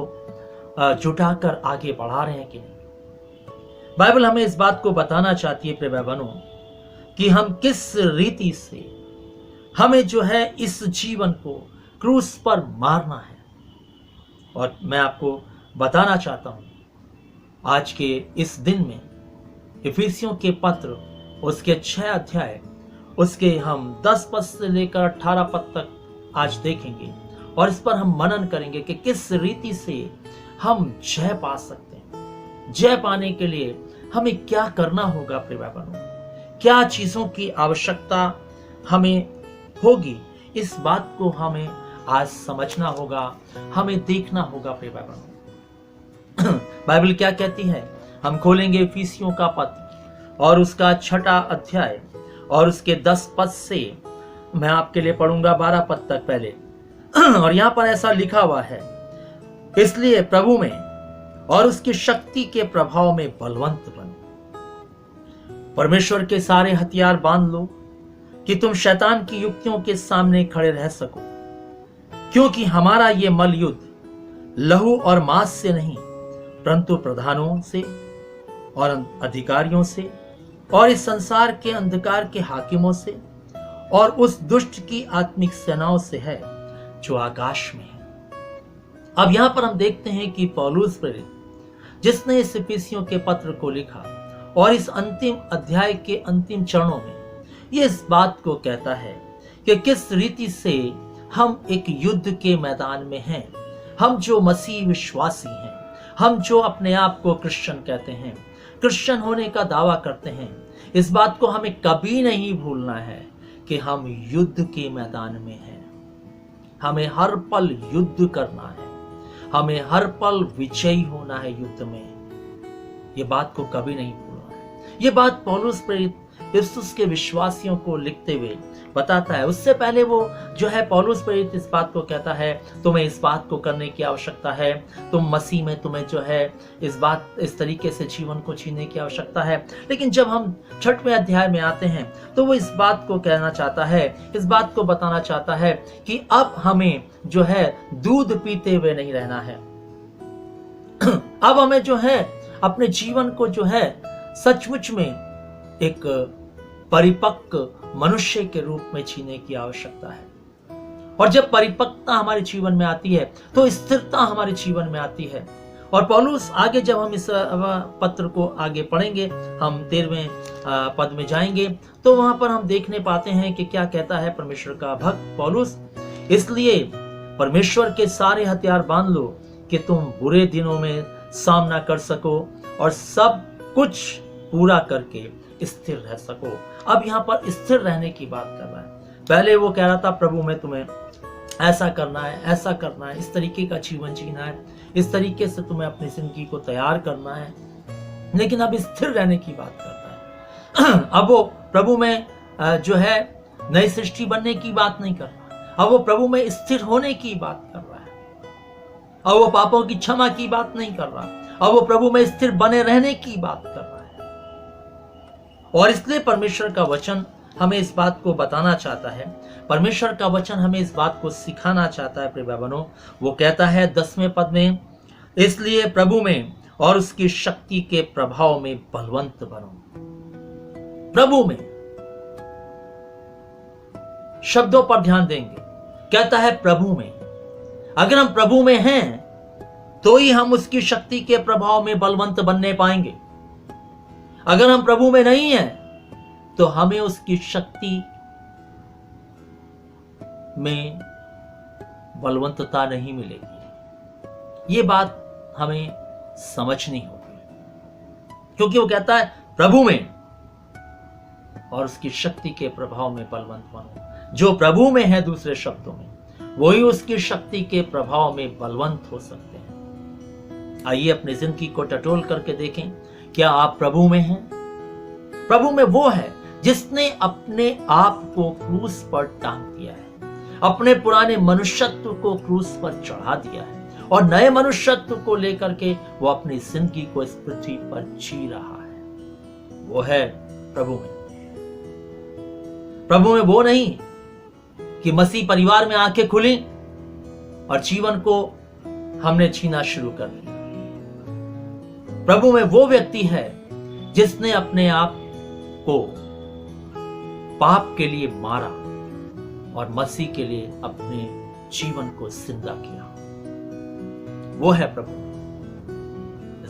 जुटाकर आगे बढ़ा रहे हैं कि नहीं? बाइबल हमें इस बात को बताना चाहती है प्रिय भाइयों कि हम किस रीति से हमें जो है इस जीवन को क्रूस पर मारना है। और मैं आपको बताना चाहता हूं आज के इस दिन में इफिसियों के पत्र उसके 6 अध्याय उसके हम 10 पद से लेकर 18 पद तक आज देखेंगे और इस पर हम मनन करेंगे कि किस रीति से हम जय पा सकते हैं। जय पाने के लिए हमें क्या करना होगा प्रिय भाइयों, क्या चीजों की आवश्यकता हमें होगी, इस बात को हमें आज समझना होगा, हमें देखना होगा प्रिय भाइयों। बाइबल क्या कहती है? हम खोलेंगे इफिसियों का पत्र और उसका 6 अध्याय और उसके 10 पद से मैं आपके लिए पढ़ूंगा 12 पद तक पहले। और यहां पर ऐसा लिखा हुआ है, इसलिए प्रभु में और उसकी शक्ति के प्रभाव में बलवंत बनो, परमेश्वर के सारे हथियार बांध लो कि तुम शैतान की युक्तियों के सामने खड़े रह सको, क्योंकि हमारा ये मल युद्ध लहू और मांस से नहीं परंतु प्रधानों से और अधिकारियों से और इस संसार के अंधकार के हाकिमों से और उस दुष्ट की आत्मिक सेनाओं से है जो आकाश में है। अब यहां पर हम देखते हैं कि पौलुस प्रेरित जिसने इस इफिसियों के पत्र को लिखा और इस अंतिम अध्याय के अंतिम चरणों में ये इस बात को कहता है कि किस रीति से हम एक युद्ध के मैदान में हैं। हम जो मसीह विश्वासी हैं, हम जो अपने आप को क्रिश्चियन कहते हैं, क्रिश्चियन होने का दावा करते हैं, इस बात को हमें कभी नहीं भूलना है कि हम युद्ध के मैदान में हैं। हमें हर पल युद्ध करना है, हमें हर पल विजयी होना है युद्ध में। ये बात को कभी नहीं भूलना है। ये बात पौलुस प्रेरित इफिसुस के विश्वासियों को लिखते हुए बताता है। उससे पहले वो जो है पौलुस प्रेरित इस बात को कहता है, तुम्हें इस बात को करने की आवश्यकता है, तुम मसीह में, तुम्हें जो है इस तरीके से जीवन को जीने की आवश्यकता है। लेकिन जब हम 6वें अध्याय में आते हैं तो वो इस बात को कहना चाहता है, इस बात को बताना चाहता है कि अब हमें जो है दूध पीते हुए नहीं रहना है। अब हमें जो है अपने जीवन को जो है सचमुच में एक परिपक्व मनुष्य के रूप में जीने की आवश्यकता है। और जब परिपक्वता हमारे जीवन में आती है तो स्थिरता हमारे जीवन में आती है। और पौलुस आगे जब हम इस पत्र को आगे पढ़ेंगे, हम 13वें पद में जाएंगे, तो वहां पर हम देखने पाते हैं कि क्या कहता है परमेश्वर का भक्त पौलुस। इसलिए परमेश्वर के सारे हथियार बांध लो कि तुम बुरे दिनों में सामना कर सको और सब कुछ पूरा करके स्थिर रह सको। अब यहाँ पर स्थिर रहने की बात कर रहा है। पहले वो कह रहा था प्रभु में तुम्हें ऐसा करना है, ऐसा करना है, इस तरीके का जीवन जीना है, इस तरीके से तुम्हें अपनी जिंदगी को तैयार करना है, लेकिन अब स्थिर रहने की बात करता है। अब वो प्रभु में जो है नई सृष्टि बनने की बात नहीं कर रहा, अब वो प्रभु में स्थिर होने की बात कर रहा है। अब वो पापों की क्षमा की बात नहीं कर रहा, अब वो प्रभु में स्थिर बने रहने की बात कर रहा है। और इसलिए परमेश्वर का वचन हमें इस बात को बताना चाहता है, परमेश्वर का वचन हमें इस बात को सिखाना चाहता है। प्रिय भाई-बहनों, वो कहता है 10वें पद में, इसलिए प्रभु में और उसकी शक्ति के प्रभाव में बलवंत बनो। प्रभु में, शब्दों पर ध्यान देंगे, कहता है प्रभु में। अगर हम प्रभु में हैं तो ही हम उसकी शक्ति के प्रभाव में बलवंत बनने पाएंगे। अगर हम प्रभु में नहीं हैं तो हमें उसकी शक्ति में बलवंतता नहीं मिलेगी। ये बात हमें समझनी होगी, क्योंकि वो कहता है प्रभु में और उसकी शक्ति के प्रभाव में बलवंत बनो। जो प्रभु में है, दूसरे शब्दों में, वही उसकी शक्ति के प्रभाव में बलवंत हो सकते हैं। आइए अपनी जिंदगी को टटोल करके देखें, क्या आप प्रभु में हैं? प्रभु में वो है जिसने अपने आप को क्रूस पर टांग दिया है, अपने पुराने मनुष्यत्व को क्रूस पर चढ़ा दिया है और नए मनुष्यत्व को लेकर के वो अपनी जिंदगी को इस पृथ्वी पर जी रहा है। वो है प्रभु में। प्रभु में वो नहीं कि मसीह परिवार में आंखें खुली और जीवन को हमने जीना शुरू कर दिया। प्रभु में वो व्यक्ति है जिसने अपने आप को पाप के लिए मारा और मसीह के लिए अपने जीवन को जिंदा किया। वो है प्रभु।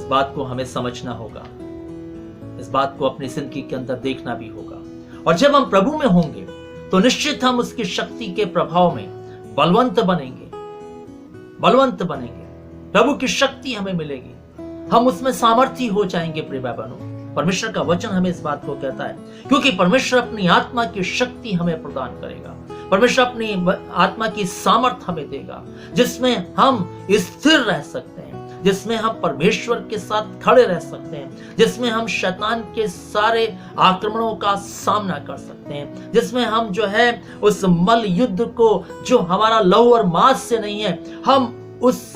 इस बात को हमें समझना होगा, इस बात को अपनी जिंदगी के अंदर देखना भी होगा। और जब हम प्रभु में होंगे तो निश्चित हम उसकी शक्ति के प्रभाव में बलवंत बनेंगे, बलवंत बनेंगे। प्रभु की शक्ति हमें मिलेगी, हम उसमें सामर्थी हो जाएंगे। प्रिय भाई-बहनों, परमेश्वर का वचन हमें इस बात को कहता है, क्योंकि परमेश्वर अपनी आत्मा की शक्ति हमें प्रदान करेगा। परमेश्वर अपनी आत्मा की सामर्थ हमें देगा, जिसमें हम स्थिर रह सकते हैं, जिसमें हम परमेश्वर के साथ खड़े रह सकते हैं, जिसमें हम शैतान के सारे आक्रमणों का सामना कर सकते हैं, जिसमें हम जो है उस मल युद्ध को, जो हमारा लहू और मांस से नहीं है, हम उस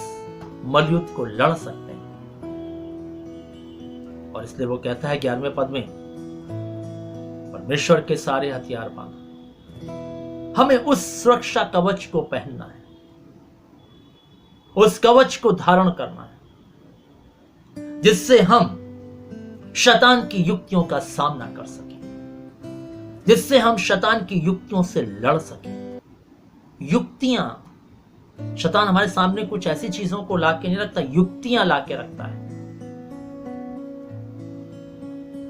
मल युद्ध को लड़ सकते हैं। और इसलिए वो कहता है 11वें पद में, परमेश्वर के सारे हथियार बांधो। हमें उस सुरक्षा कवच को पहनना है, उस कवच को धारण करना है, जिससे हम शैतान की युक्तियों का सामना कर सकें, जिससे हम शैतान की युक्तियों से लड़ सकें। युक्तियां, शैतान हमारे सामने कुछ ऐसी चीजों को लाके नहीं रखता, युक्तियां लाके रखता है।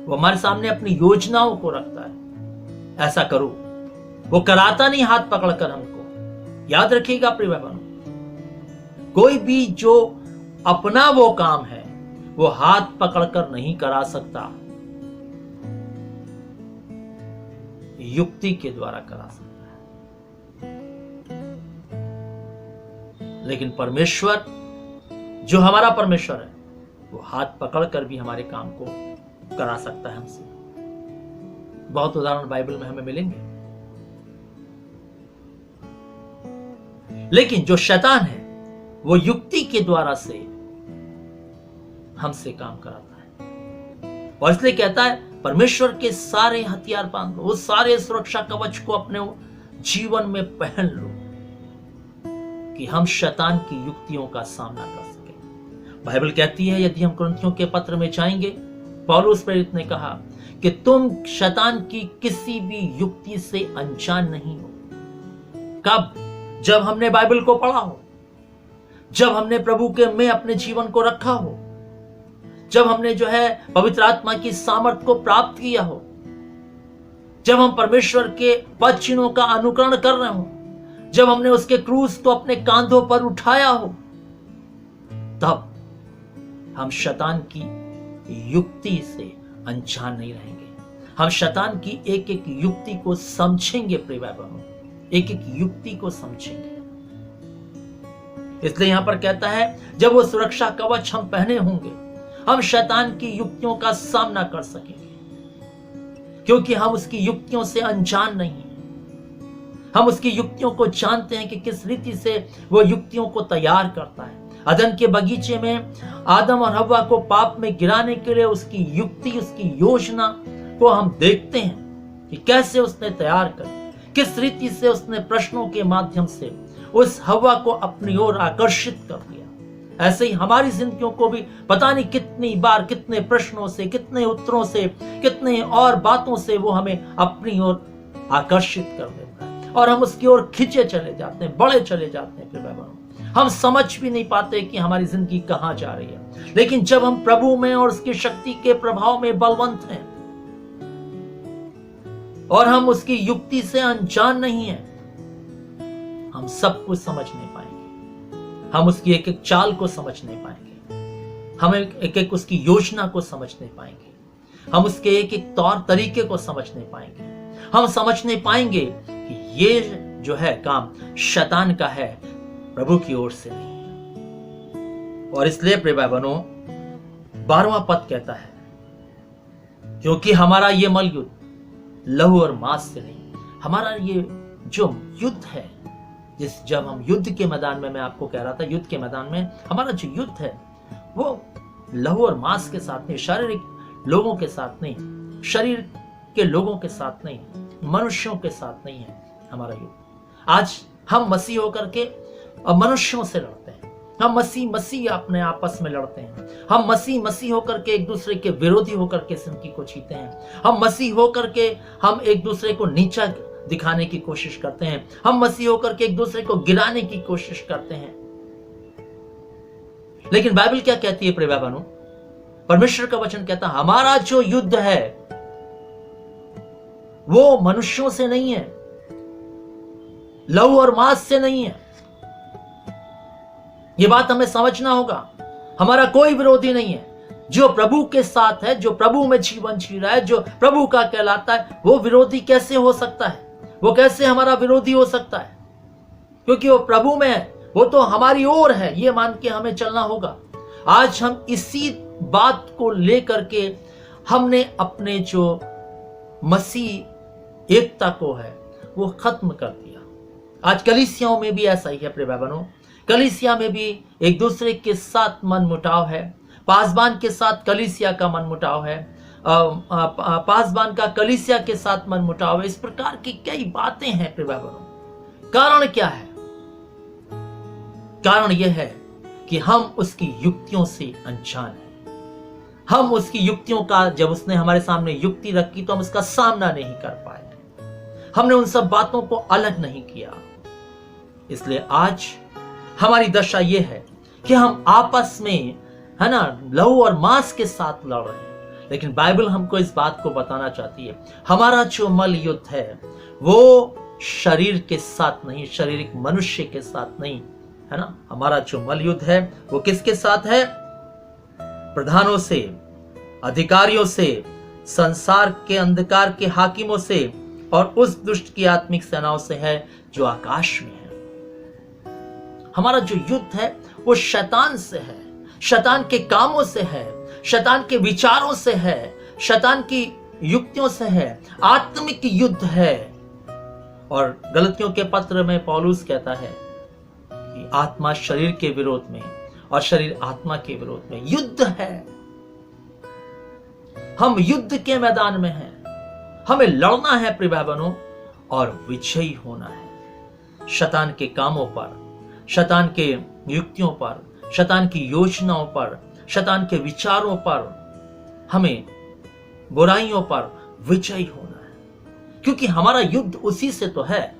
वो हमारे सामने अपनी योजनाओं को रखता है, ऐसा करो। वो कराता नहीं हाथ पकड़कर हमको। याद रखिएगा प्रिय भाई-बहनों, कोई भी जो अपना वो काम है वो हाथ पकड़कर नहीं करा सकता, युक्ति के द्वारा करा सकता है। लेकिन परमेश्वर, जो हमारा परमेश्वर है, वो हाथ पकड़कर भी हमारे काम को करा सकता है हमसे। बहुत उदाहरण बाइबल में हमें मिलेंगे। लेकिन जो शैतान है वो युक्ति के द्वारा से हमसे काम कराता है। और इसलिए कहता है परमेश्वर के सारे हथियार बांध लो, वो सारे सुरक्षा कवच को अपने जीवन में पहन लो, कि हम शैतान की युक्तियों का सामना कर सकें। बाइबल कहती है, यदि हम कुरिन्थियों के पत्र में जाएंगे पौलुस प्रेरित ने कहा कि तुम शैतान की किसी भी युक्ति से अनजान नहीं हो। कब? जब हमने बाइबल को पढ़ा हो, जब हमने प्रभु के में अपने जीवन को रखा हो, जब हमने जो है पवित्र आत्मा की सामर्थ को प्राप्त किया हो, जब हम परमेश्वर के पद चिन्हों का अनुकरण कर रहे हो, जब हमने उसके क्रूस को अपने कांधों पर उठाया हो, तब हम शैतान की युक्ति से अनजान नहीं रहेंगे। हम शैतान की एक एक युक्ति को समझेंगे। प्रिय भाई बहनों, एक एक युक्ति को समझेंगे। इसलिए यहां पर कहता है जब वो सुरक्षा कवच हम पहने होंगे, हम शैतान की युक्तियों का सामना कर सकेंगे, क्योंकि हम उसकी युक्तियों से अनजान नहीं हैं। हम उसकी युक्तियों को जानते हैं कि किस रीति से वो युक्तियों को तैयार करता है। अदन के बगीचे में आदम और हव्वा को पाप में गिराने के लिए उसकी युक्ति, उसकी योजना को हम देखते हैं कि कैसे उसने तैयार करी, किस रीति से उसने प्रश्नों के माध्यम से उस हव्वा को अपनी ओर आकर्षित कर दिया। ऐसे ही हमारी जिंदगियों को भी पता नहीं कितनी बार, कितने प्रश्नों से, कितने उत्तरों से, कितने और बातों से वो हमें अपनी ओर आकर्षित कर देता है और हम उसकी ओर खींचे चले जाते हैं, बढ़े चले जाते हैं। फिर हम समझ भी नहीं पाते कि हमारी जिंदगी कहां जा रही है। लेकिन जब हम प्रभु में और उसकी शक्ति के प्रभाव में बलवंत हैं और हम उसकी युक्ति से अनजान नहीं हैं, हम सब कुछ समझ नहीं पाएंगे। हम उसकी एक एक चाल को समझ नहीं पाएंगे। हम एक एक उसकी योजना को समझ नहीं पाएंगे। हम उसके एक एक तौर तरीके को समझ नहीं पाएंगे। हम समझ नहीं पाएंगे कि ये जो है काम शैतान का है, प्रभु की ओर से नहीं। और इसलिए प्रिय भाई बहनों, 12वां पद कहता है, क्योंकि हमारा ये मल युद्ध लहू और मांस से नहीं। हमारा ये जो युद्ध है, जब हम युद्ध के मैदान में, मैं आपको कह रहा था, युद्ध के मैदान में हमारा जो युद्ध है वो लहू और मांस के साथ नहीं, शारीरिक लोगों के साथ नहीं, शरीर के लोगों के साथ नहीं, मनुष्यों के साथ नहीं है हमारा युद्ध। आज हम मसीह होकर के मनुष्यों से लड़ते हैं। हम मसीह अपने आपस में लड़ते हैं। हम मसीह होकर के एक दूसरे के विरोधी होकर के जिंदगी को जीते हैं। हम मसीह होकर के हम एक दूसरे को नीचा दिखाने की कोशिश करते हैं। हम मसीह होकर के एक दूसरे को गिराने की कोशिश करते हैं। लेकिन बाइबल क्या कहती है प्रिय भाई बहनों? परमेश्वर का वचन कहता है हमारा जो युद्ध है वो मनुष्यों से नहीं है, लहू और मांस से नहीं है। यह बात हमें समझना होगा। हमारा कोई विरोधी नहीं है। जो प्रभु के साथ है, जो प्रभु में जीवन जी रहा है, जो प्रभु का कहलाता है, वो विरोधी कैसे हो सकता है? वो कैसे हमारा विरोधी हो सकता है? क्योंकि वो प्रभु में है, वो तो हमारी ओर है, ये मान के हमें चलना होगा। आज हम इसी बात को लेकर के हमने अपने जो मसीह एकता को है वो खत्म कर दिया। आज कलीसियाओं में भी ऐसा ही है प्रिय भाई बहनों। कलीसिया में भी एक दूसरे के साथ मनमुटाव है। पासबान के साथ कलीसिया का मनमुटाव है, पासबान का कलीसिया के साथ मनमुटाव है। इस प्रकार की कई बातें हैं प्रिय भाई बहनों। कारण क्या है? कारण यह है कि हम उसकी युक्तियों से अनजान हैं। हम उसकी युक्तियों का, जब उसने हमारे सामने युक्ति रखी तो हम उसका सामना नहीं कर पाए। हमने उन सब बातों को अलग नहीं किया। इसलिए आज हमारी दशा यह है कि हम आपस में, है ना, लहू और मांस के साथ लड़ रहे हैं। लेकिन बाइबल हमको इस बात को बताना चाहती है, हमारा जो मल युद्ध है वो शरीर के साथ नहीं, शारीरिक मनुष्य के साथ नहीं, है ना। हमारा जो मल युद्ध है वो किसके साथ है? प्रधानों से, अधिकारियों से, संसार के अंधकार के हाकिमों से और उस दुष्ट की आत्मिक सेनाओं से है जो आकाश में है। हमारा जो युद्ध है वो शैतान से है, शैतान के कामों से है, शैतान के विचारों से है, शैतान की युक्तियों से है, आत्मिक युद्ध है। और गलतियों के पत्र में पौलुस कहता है कि आत्मा शरीर के विरोध में और शरीर आत्मा के विरोध में युद्ध है। हम युद्ध के मैदान में हैं। हमें लड़ना है प्रिय भाई बहनों और विजयी होना है। शैतान के कामों पर, शैतान के युक्तियों पर, शैतान की योजनाओं पर, शैतान के विचारों पर हमें बुराइयों पर विजयी होना है, क्योंकि हमारा युद्ध उसी से तो है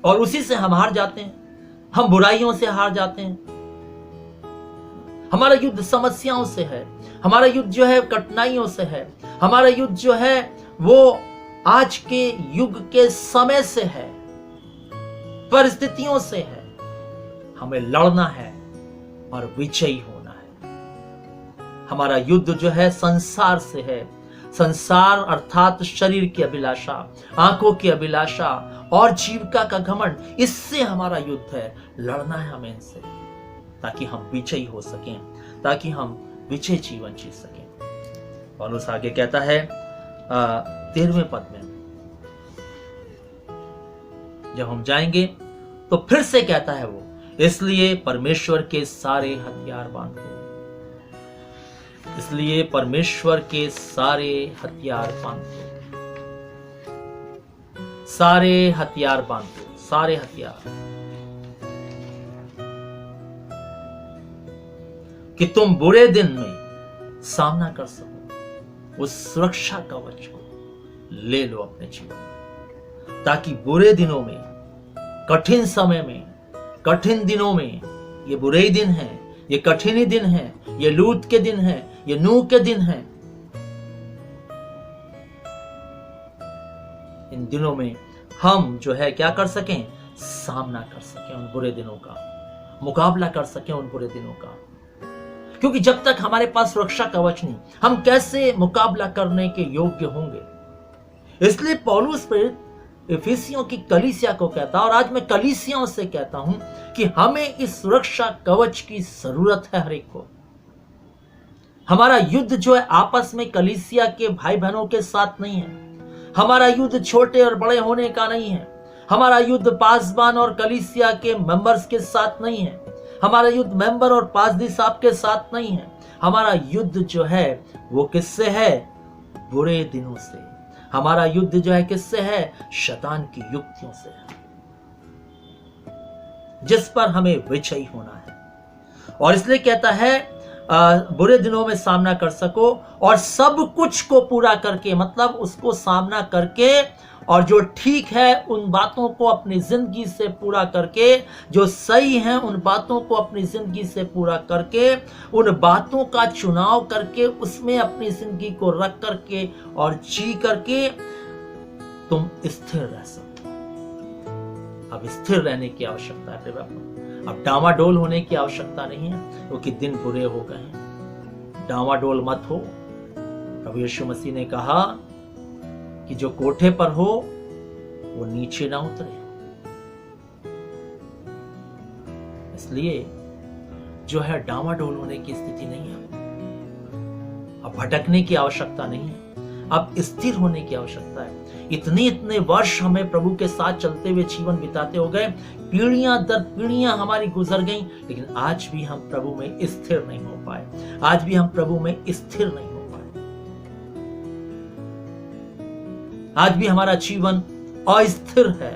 और उसी से हम हार जाते हैं। हम बुराइयों से हार जाते हैं। हमारा युद्ध समस्याओं से है, हमारा युद्ध जो है कठिनाइयों से है, हमारा युद्ध जो है वो आज के युग के समय से है, परिस्थितियों से है। हमें लड़ना है और विजयी होना है। हमारा युद्ध जो है संसार से है। संसार अर्थात शरीर की अभिलाषा, आंखों की अभिलाषा और जीविका का घमंड, इससे हमारा युद्ध है। लड़ना है हमें इनसे, ताकि हम विजयी हो सकें, ताकि हम विजय जीवन जी सकें। पौलुस आगे कहता है 13वें पद में, जब हम जाएंगे तो फिर से कहता है वो, इसलिए परमेश्वर के सारे हथियार बांधो। इसलिए परमेश्वर के सारे हथियार बांधो, सारे हथियार बांधो, सारे हथियार, कि तुम बुरे दिन में सामना कर सको। उस सुरक्षा कवच को ले लो अपने जीवन में, ताकि बुरे दिनों में, कठिन समय में, कठिन दिनों में, ये बुरे ही दिन हैं, ये कठिन ही दिन हैं, ये लूत के दिन हैं, ये नूह के दिन हैं, इन दिनों में हम जो है क्या कर सकें, सामना कर सकें उन बुरे दिनों का, मुकाबला कर सकें उन बुरे दिनों का। क्योंकि जब तक हमारे पास सुरक्षा कवच नहीं, हम कैसे मुकाबला करने के योग्य होंगे। इसलिए पौलुस प्रेरित इफिसियों की कलीसिया को कहता, और आज मैं कलीसियाओं से कहता हूं कि हमें इस सुरक्षा कवच की जरूरत है हर एक को। हमारा युद्ध जो है आपस में कलीसिया के भाई बहनों के साथ नहीं है। हमारा युद्ध छोटे और बड़े होने का नहीं है। हमारा युद्ध पासबान और कलीसिया के मेंबर्स के साथ नहीं है। हमारा युद्ध मेंबर और पासदी साहब के साथ नहीं है। हमारा युद्ध जो है वो किससे है, बुरे दिनों से। हमारा युद्ध जो है किससे है, शैतान की युक्तियों से है, जिस पर हमें विजयी होना है। और इसलिए कहता है बुरे दिनों में सामना कर सको और सब कुछ को पूरा करके, मतलब उसको सामना करके और जो ठीक है उन बातों को अपनी जिंदगी से पूरा करके, जो सही है उन बातों को अपनी जिंदगी से पूरा करके, उन बातों का चुनाव करके उसमें अपनी जिंदगी को रख करके और जी करके तुम स्थिर रह सको। अब स्थिर रहने की आवश्यकता है। अब डामाडोल होने की आवश्यकता नहीं है, क्योंकि दिन बुरे हो गए हैं। डामाडोल मत हो। प्रभु यीशु मसीह ने कहा कि जो कोठे पर हो वो नीचे ना उतरे। इसलिए जो है डामाडोल होने की स्थिति नहीं है। अब भटकने की आवश्यकता नहीं है, अब स्थिर होने की आवश्यकता है। इतने वर्ष हमें प्रभु के साथ चलते हुए जीवन बिताते हो गए, पीढ़ियां दर पीढ़ियां हमारी गुजर गईं, लेकिन आज भी हम प्रभु में स्थिर नहीं हो पाए। आज भी हम प्रभु में स्थिर नहीं हो पाए। आज भी हमारा जीवन अस्थिर है।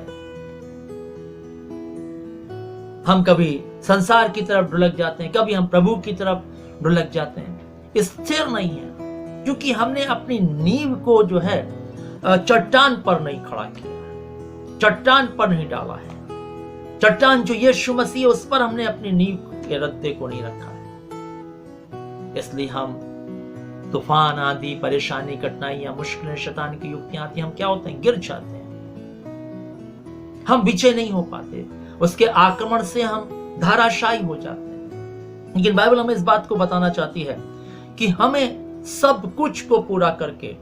हम कभी संसार की तरफ ढुलक जाते हैं, कभी हम प्रभु की तरफ ढुलक जाते हैं। स्थिर नहीं है, क्योंकि हमने अपनी नींव को जो है चट्टान पर नहीं खड़ा किया, चट्टान पर नहीं डाला है। चट्टान जो यीशु मसीह है उस पर हमने अपनी नींव के रद्दे को नहीं रखा है। इसलिए हम तूफान, आंधी, परेशानी, कठिनाइयां, मुश्किलें, शैतान की युक्तियां आती, हम क्या होते हैं, गिर जाते हैं। हम विजय नहीं हो पाते, उसके आक्रमण से हम धाराशायी हो जाते हैं। लेकिन बाइबल हमें इस बात को बताना चाहती है कि हमें सब कुछ को पूरा करके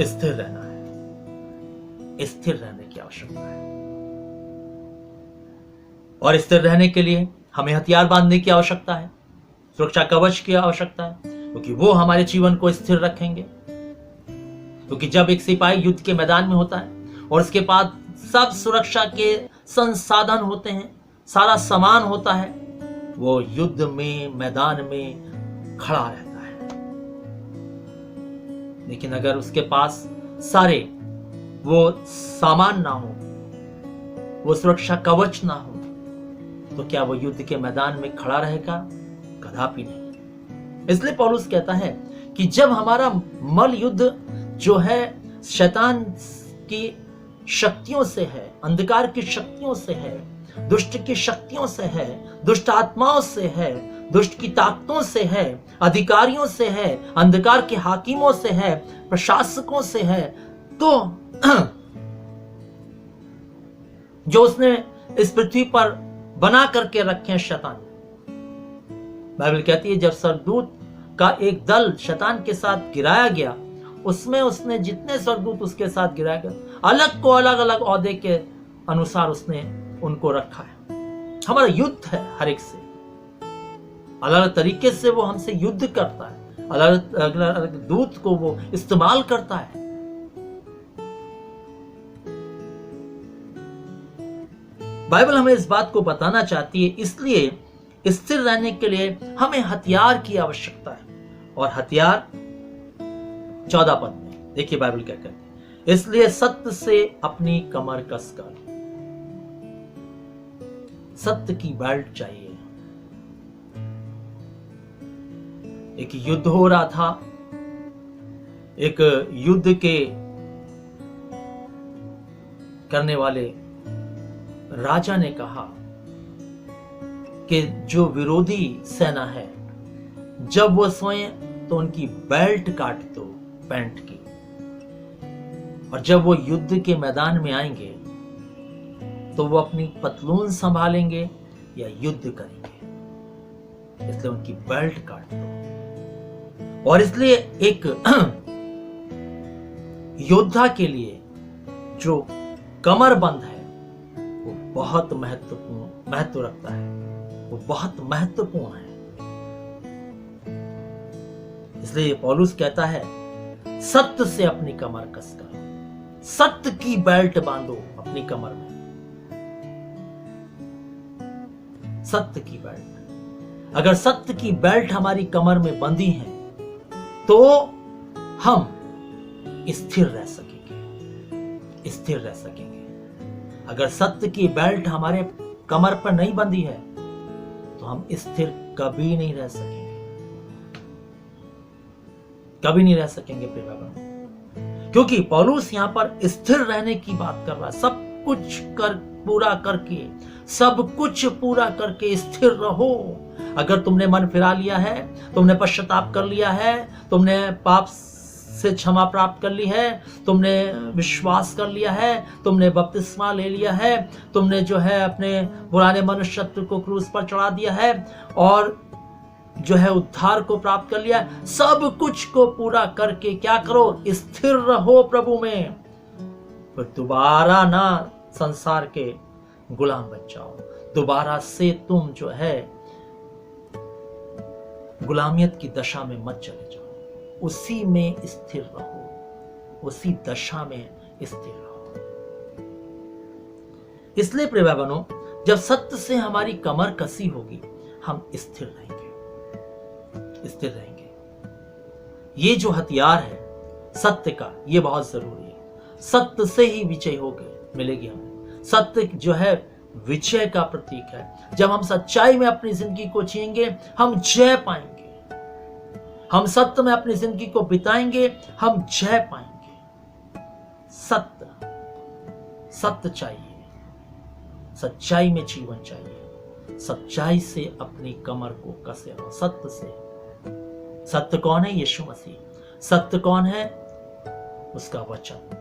स्थिर रहना है। स्थिर रहने की आवश्यकता है, और स्थिर रहने के लिए हमें हथियार बांधने की आवश्यकता है, सुरक्षा कवच की आवश्यकता है, क्योंकि वो हमारे जीवन को स्थिर रखेंगे। क्योंकि जब एक सिपाही युद्ध के मैदान में होता है और उसके पास सब सुरक्षा के संसाधन होते हैं, सारा सामान होता है, वो युद्ध में, मैदान में खड़ा रहता है। लेकिन अगर उसके पास सारे वो सामान ना हो, वो सुरक्षा कवच ना हो, तो क्या वो युद्ध के मैदान में खड़ा रहेगा? कदापि नहीं। इसलिए पौलुस कहता है कि जब हमारा मल युद्ध जो है शैतान की शक्तियों से है, अंधकार की शक्तियों से है, दुष्ट की शक्तियों से है, दुष्ट आत्माओं से है, दुष्ट की ताकतों से है, अधिकारियों से है, अंधकार के हाकिमों से है, प्रशासकों से है, तो जो उसने इस पृथ्वी पर बना करके रखे हैं शैतान। बाइबल कहती है जब स्वर्गदूत का एक दल शैतान के साथ गिराया गया, उसमें उसने जितने स्वर्गदूत उसके साथ गिराया गया, अलग को अलग अलग ओहदे के अनुसार उसने उनको रखा है। हमारा युद्ध है हर एक से, अलग अलग तरीके से वो हमसे युद्ध करता है, अलग अलग दूत को वो इस्तेमाल करता है। बाइबल हमें इस बात को बताना चाहती है, इसलिए स्थिर रहने के लिए हमें हथियार की आवश्यकता है। और हथियार 14 पद में देखिए बाइबल क्या कहती है, इसलिए सत्य से अपनी कमर कसकर। सत्य की बेल्ट चाहिए। एक युद्ध हो रहा था, एक युद्ध के करने वाले राजा ने कहा कि जो विरोधी सेना है जब वो सोए तो उनकी बेल्ट काट दो पैंट की, और जब वो युद्ध के मैदान में आएंगे तो वो अपनी पतलून संभालेंगे या युद्ध करेंगे, इसलिए उनकी बेल्ट काट दो। और इसलिए एक योद्धा के लिए जो कमर बंद है वो बहुत महत्व रखता है, वो बहुत महत्वपूर्ण है। इसलिए पौलुस कहता है सत्य से अपनी कमर कसकर, सत्य की बेल्ट बांधो अपनी कमर में। सत्य की बेल्ट, अगर सत्य की बेल्ट हमारी कमर में बंधी है तो हम स्थिर रह सकेंगे, स्थिर रह सकेंगे। अगर सत्य की बेल्ट हमारे कमर पर नहीं बंधी है तो हम स्थिर कभी नहीं रह सकेंगे, कभी नहीं रह सकेंगे प्रिय भाई। क्योंकि पौलुस यहां पर स्थिर रहने की बात कर रहा है। सब कुछ पूरा करके, सब कुछ पूरा करके स्थिर रहो। अगर तुमने मन फिरा लिया है, तुमने पश्चाताप कर लिया है, तुमने पाप से क्षमा प्राप्त कर ली है, तुमने विश्वास कर लिया है, तुमने बपतिस्मा ले लिया है, तुमने जो है अपने पुराने मनुष्यत्व को क्रूस पर चढ़ा दिया है और जो है उद्धार को प्राप्त कर लिया, सब कुछ को पूरा करके क्या करो, स्थिर रहो प्रभु में। फिर दोबारा ना संसार के गुलाम बन जाओ, दोबारा से तुम जो है गुलामियत की दशा में मत चले जाओ, उसी में स्थिर रहो, उसी दशा में स्थिर रहो। इसलिए प्रिय भाई बहनों, जब सत्य से हमारी कमर कसी होगी हम स्थिर रहेंगे, स्थिर रहेंगे। ये जो हथियार है सत्य का, ये बहुत जरूरी है। सत्य से ही विजय होगी, मिलेगी हमें। सत्य जो है विजय का प्रतीक है। जब हम सच्चाई में अपनी जिंदगी को जिएंगे हम जय पाएंगे, हम सत्य में अपनी जिंदगी को बिताएंगे हम जय पाएंगे। सत्य, सत्य चाहिए, सच्चाई में जीवन चाहिए, सच्चाई से अपनी कमर को कसे रहो, सत्य से। सत्य कौन है? यीशु मसीह। सत्य कौन है? उसका वचन।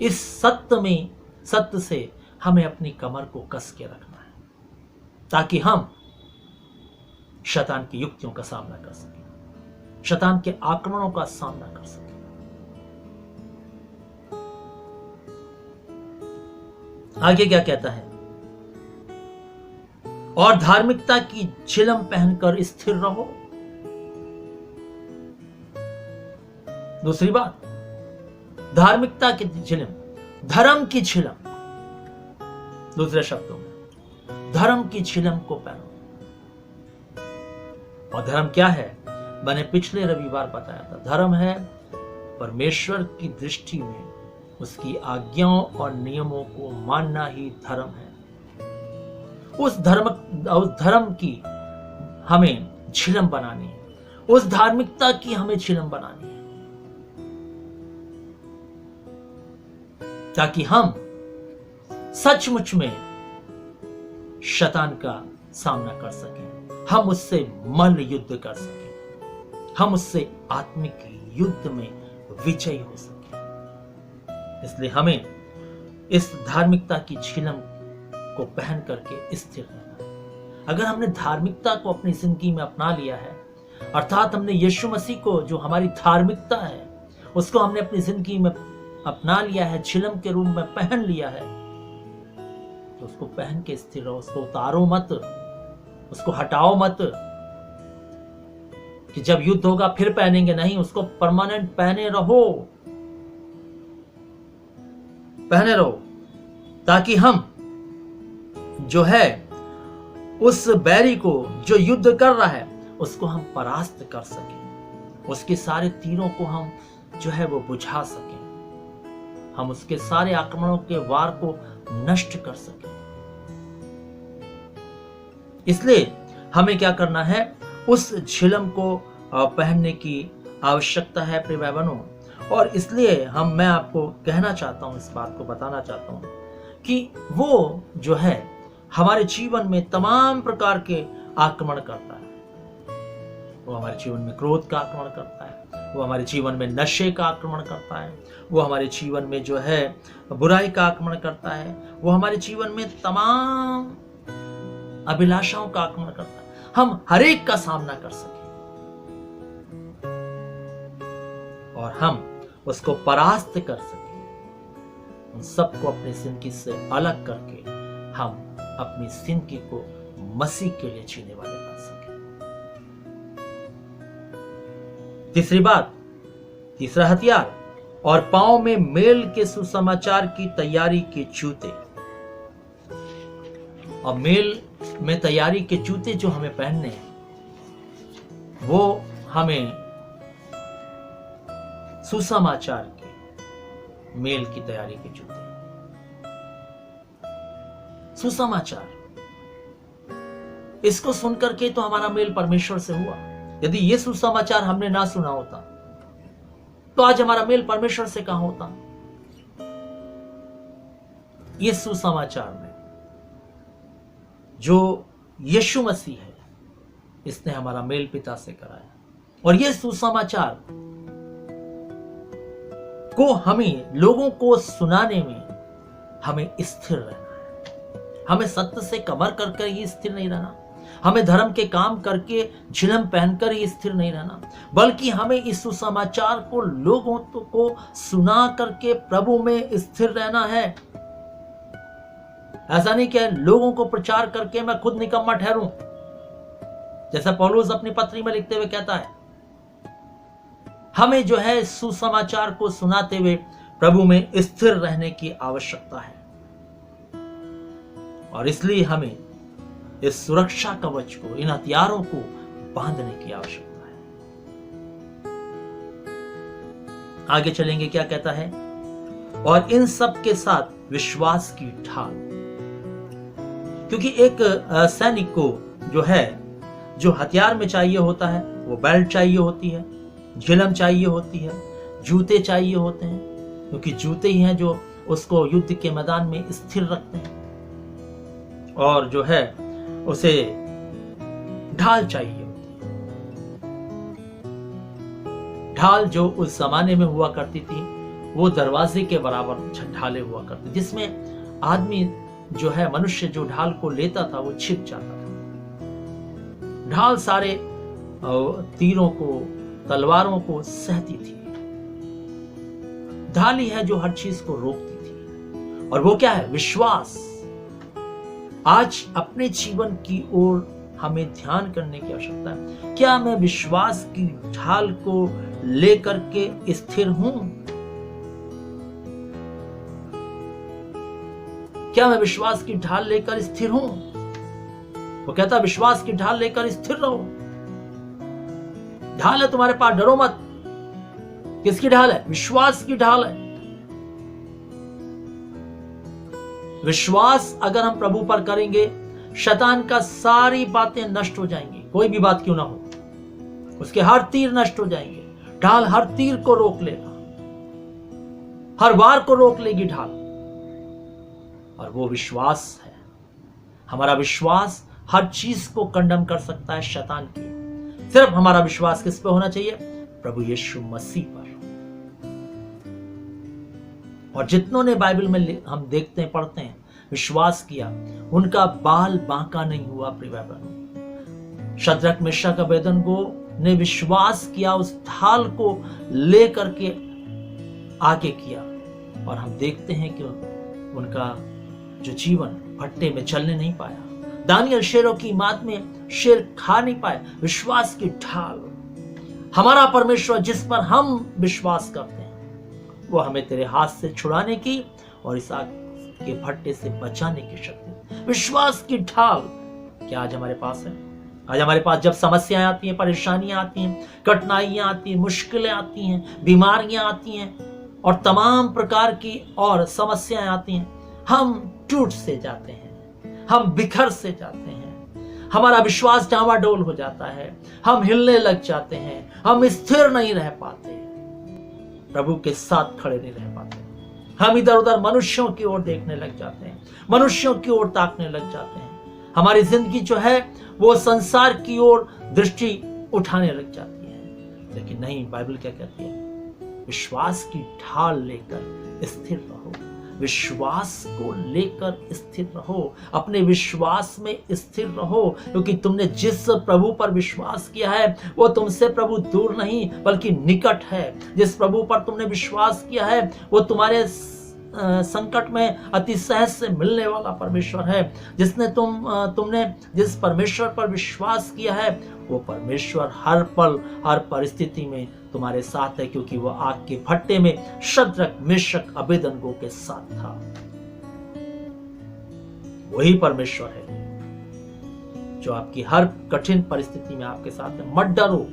इस सत्य में, सत्य से हमें अपनी कमर को कस के रखना है ताकि हम शैतान की युक्तियों का सामना कर सकें, शैतान के आक्रमणों का सामना कर सकें। आगे क्या कहता है? और धार्मिकता की झिलम पहनकर स्थिर रहो। दूसरी बात, धार्मिकता की झिलम, धर्म की झिलम। दूसरे शब्दों में धर्म की झिलम को पहनो। और धर्म क्या है? मैंने पिछले रविवार बताया था, धर्म है परमेश्वर की दृष्टि में उसकी आज्ञाओं और नियमों को मानना ही धर्म है। उस धर्म की हमें झिलम बनानी है, उस धार्मिकता की हमें झिलम बनानी है, ताकि हम सचमुच में शैतान का सामना कर सकें, हम उससे मल्ल युद्ध कर सकें, हम उससे आत्मिक युद्ध में विजयी हो सकें। इसलिए हमें इस धार्मिकता की झिलम को पहन करके स्थिर रहना है। अगर हमने धार्मिकता को अपनी जिंदगी में अपना लिया है, अर्थात हमने यीशु मसीह को जो हमारी धार्मिकता है उसको हमने अपनी जिंदगी में अपना लिया है, झिलम के रूप में पहन लिया है, तो उसको पहन के स्थिर रहो, उसको उतारो मत, उसको हटाओ मत कि जब युद्ध होगा फिर पहनेंगे, नहीं, उसको परमानेंट पहने रहो, पहने रहो, ताकि हम जो है उस बैरी को जो युद्ध कर रहा है उसको हम परास्त कर सकें, उसके सारे तीरों को हम जो है वो बुझा सकें, हम उसके सारे आक्रमणों के वार को नष्ट कर सकें। इसलिए हमें क्या करना है, उस झिलम को पहनने की आवश्यकता है प्रिय भाई बहनों। और इसलिए मैं आपको कहना चाहता हूं, इस बात को बताना चाहता हूं कि वो जो है हमारे जीवन में तमाम प्रकार के आक्रमण करता है। वो हमारे जीवन में क्रोध का आक्रमण करता है, वो हमारे जीवन में नशे का आक्रमण करता है, वो हमारे जीवन में जो है बुराई का आक्रमण करता है, वो हमारे जीवन में तमाम अभिलाषाओं का आक्रमण करता है। हम हर एक का सामना कर सकें और हम उसको परास्त कर सकें, उन सबको अपनी जिंदगी से अलग करके हम अपनी जिंदगी को मसीह के लिए जीने वाले बन सकें। तीसरी बात, तीसरा हथियार, और पांव में मेल के सुसमाचार की तैयारी के जूते। और मेल में तैयारी के जूते जो हमें पहनने हैं वो हमें सुसमाचार के मेल की तैयारी के जूते। सुसमाचार, इसको सुनकर के तो हमारा मेल परमेश्वर से हुआ। यदि ये सुसमाचार हमने ना सुना होता तो आज हमारा मेल परमेश्वर से कहां होता। ये सुसमाचार में जो यीशु मसीह है, इसने हमारा मेल पिता से कराया। और ये सुसमाचार को हमें लोगों को सुनाने में हमें स्थिर रहना है। हमें सत्य से कमर करके ही स्थिर नहीं रहना, हमें धर्म के काम करके झिलम पहनकर ही स्थिर नहीं रहना, बल्कि हमें इस सुसमाचार को लोगों को सुना करके प्रभु में स्थिर रहना है। ऐसा नहीं कि लोगों को प्रचार करके मैं खुद निकम्मा ठहरूं, जैसा पौलुस अपनी पत्री में लिखते हुए कहता है। हमें जो है सुसमाचार को सुनाते हुए प्रभु में स्थिर रहने की आवश्यकता है, और इसलिए हमें इस सुरक्षा कवच को, इन हथियारों को बांधने की आवश्यकता है। आगे चलेंगे, क्या कहता है, और इन सब के साथ विश्वास की ढाल। क्योंकि एक सैनिक को जो है, जो हथियार में चाहिए होता है, वो बेल्ट चाहिए होती है, झिलम चाहिए होती है, जूते चाहिए होते हैं, क्योंकि जूते ही हैं जो उसको युद्ध के मैदान में स्थिर रखते हैं। और जो है उसे ढाल चाहिए होती है। ढाल जो उस जमाने में हुआ करती थी वो दरवाजे के बराबर ढाले हुआ करती, जिसमें आदमी जो है, मनुष्य जो ढाल को लेता था वो छिप जाता था। ढाल सारे तीरों को, तलवारों को सहती थी। ढाल ही है जो हर चीज को रोकती थी। और वो क्या है? विश्वास। आज अपने जीवन की ओर हमें ध्यान करने की आवश्यकता है। क्या मैं विश्वास की ढाल को लेकर के स्थिर हूं? क्या मैं विश्वास की ढाल लेकर स्थिर हूं? वो कहता विश्वास की ढाल लेकर स्थिर रहो। ढाल है तुम्हारे पास, डरो मत। किसकी ढाल है? विश्वास की ढाल है। विश्वास अगर हम प्रभु पर करेंगे, शैतान का सारी बातें नष्ट हो जाएंगी। कोई भी बात क्यों ना हो, उसके हर तीर नष्ट हो जाएंगे। ढाल हर तीर को रोक लेगा, हर वार को रोक लेगी ढाल। और वो विश्वास है, हमारा विश्वास हर चीज को कंडम कर सकता है शैतान की। सिर्फ हमारा विश्वास किस पे होना चाहिए? प्रभु यीशु मसीह पर। और जितनों ने बाइबल में हम देखते हैं, पढ़ते हैं, विश्वास किया, उनका बाल बांका नहीं हुआ। प्रिय बहनों, शद्रक मेशक अबेदनगो ने विश्वास किया, उस ढाल को लेकर के आगे किया, और हम देखते हैं कि उनका जो जीवन भट्टे में चलने नहीं पाया। दानियल शेरों की मात में शेर खा नहीं पाए। विश्वास की ढाल, हमारा परमेश्वर जिस पर हम विश्वास करते हैं, वो हमें तेरे हाथ से छुड़ाने की और इस आग के भट्टे से बचाने की शक्ति। विश्वास की ढाल क्या आज हमारे पास है? आज हमारे पास जब समस्याएं आती हैं, परेशानियां आती हैं, कठिनाइयां आती हैं, मुश्किलें आती हैं, बीमारियां आती हैं और तमाम प्रकार की और समस्याएं आती हैं, हम टूट से जाते हैं, हम बिखर से जाते हैं, हमारा विश्वास डामाडोल हो जाता है, हम हिलने लग जाते हैं, हम स्थिर नहीं रह पाते, प्रभु के साथ खड़े नहीं रह पाते। हम इधर उधर मनुष्यों की ओर देखने लग जाते हैं, मनुष्यों की ओर ताकने लग जाते हैं। हमारी जिंदगी जो है वो संसार की ओर दृष्टि उठाने लग जाती है। लेकिन नहीं, बाइबल क्या कहती है? विश्वास की ढाल लेकर स्थिर रहो, विश्वास को लेकर स्थिर रहो, अपने विश्वास में स्थिर रहो, क्योंकि तुमने जिस प्रभु पर विश्वास किया है वो तुमसे प्रभु दूर नहीं बल्कि निकट है। जिस प्रभु पर तुमने विश्वास किया है वो तुम्हारे संकट में अति सहज से मिलने वाला परमेश्वर है। तुमने जिस परमेश्वर पर विश्वास किया है वो परमेश्वर हर पल हर परिस्थिति में तुम्हारे साथ है, क्योंकि वो आग के भट्टे में शद्रक मेशक अबेदनगो के साथ था। वही परमेश्वर है जो आपकी हर कठिन परिस्थिति में आपके साथ है। मत डरो,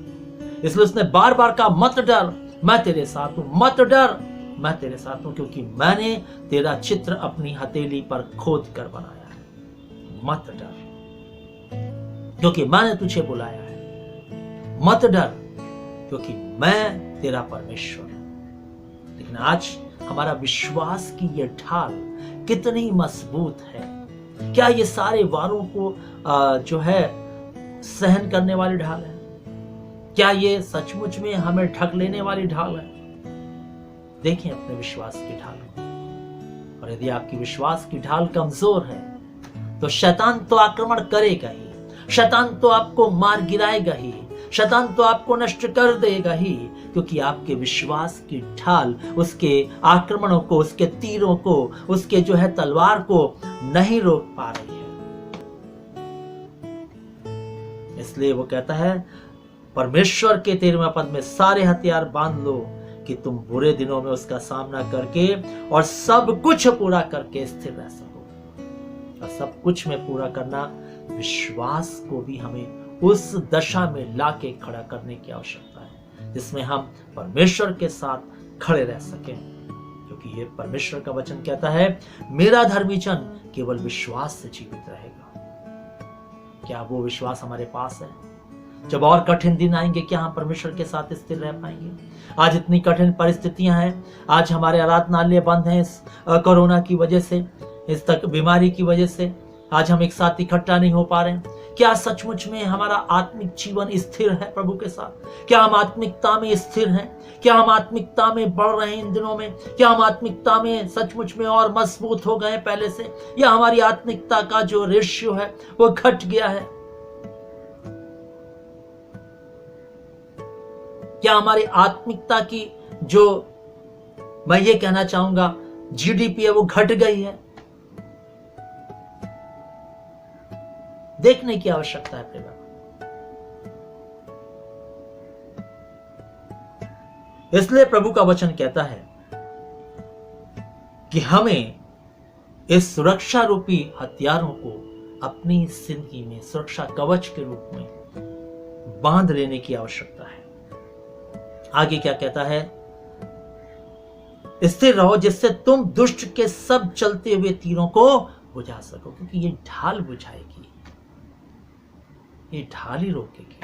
इसलिए उसने बार बार कहा, मत डर, मैं तेरे साथ हूं, मत डर, मैं तेरे साथ हूं, क्योंकि मैंने तेरा चित्र अपनी हथेली पर खोद कर बनाया है। मत डर, क्योंकि मैंने तुझे बुलाया है। मत डर, क्योंकि मैं तेरा परमेश्वर हूं। लेकिन आज हमारा विश्वास की यह ढाल कितनी मजबूत है। क्या ये सारे वारों को जो है सहन करने वाली ढाल है? क्या ये सचमुच में हमें ढक लेने वाली ढाल है? देखें अपने विश्वास की ढाल को। और यदि आपकी विश्वास की ढाल कमजोर है तो शैतान तो आक्रमण करेगा ही, शैतान तो आपको मार गिराएगा ही, शैतान तो आपको नष्ट कर देगा ही, क्योंकि आपके विश्वास की ढाल उसके आक्रमणों को, उसके तीरों को, उसके जो है तलवार को नहीं रोक पा रही है। इसलिए वो कहता है, परमेश्वर के 13वें पद में सारे हथियार बांध लो कि तुम बुरे दिनों में उसका सामना करके और सब कुछ पूरा करके स्थिर रह सको। और सब कुछ में पूरा करना, विश्वास को भी हमें उस दशा में लाके खड़ा करने की आवश्यकता है जिसमें हम परमेश्वर के साथ खड़े रह सकें, क्योंकि ये परमेश्वर का वचन कहता है, मेरा धर्मी जन केवल विश्वास से जीवित रहेगा। क्या वो विश्वास हमारे पास है? जब और कठिन दिन आएंगे क्या हम परमेश्वर के साथ स्थिर रह पाएंगे? आज इतनी कठिन परिस्थितियां हैं, आज हमारे आराधनालय बंद हैं इस कोरोना की वजह से, इस तक बीमारी की वजह से आज हम एक साथ इकट्ठा नहीं हो पा रहे हैं। क्या सचमुच में हमारा आत्मिक जीवन स्थिर है प्रभु के साथ? क्या हम आत्मिकता में स्थिर हैं? क्या हम आत्मिकता में बढ़ रहे हैं इन दिनों में? क्या हम आत्मिकता में सचमुच में और मजबूत हो गए पहले से, या हमारी आत्मिकता का जो रेशियो है वो घट गया है? क्या हमारी आत्मिकता की जो, मैं ये कहना चाहूंगा, जीडीपी है वो घट गई है? देखने की आवश्यकता है प्रेम। इसलिए प्रभु का वचन कहता है कि हमें इस सुरक्षा रूपी हथियारों को अपनी जिंदगी में सुरक्षा कवच के रूप में बांध लेने की आवश्यकता है। आगे क्या कहता है? स्थिर रहो जिससे तुम दुष्ट के सब चलते हुए तीरों को बुझा सको, क्योंकि ये ढाल बुझाएगी, ये ढाल ही रोकेगी।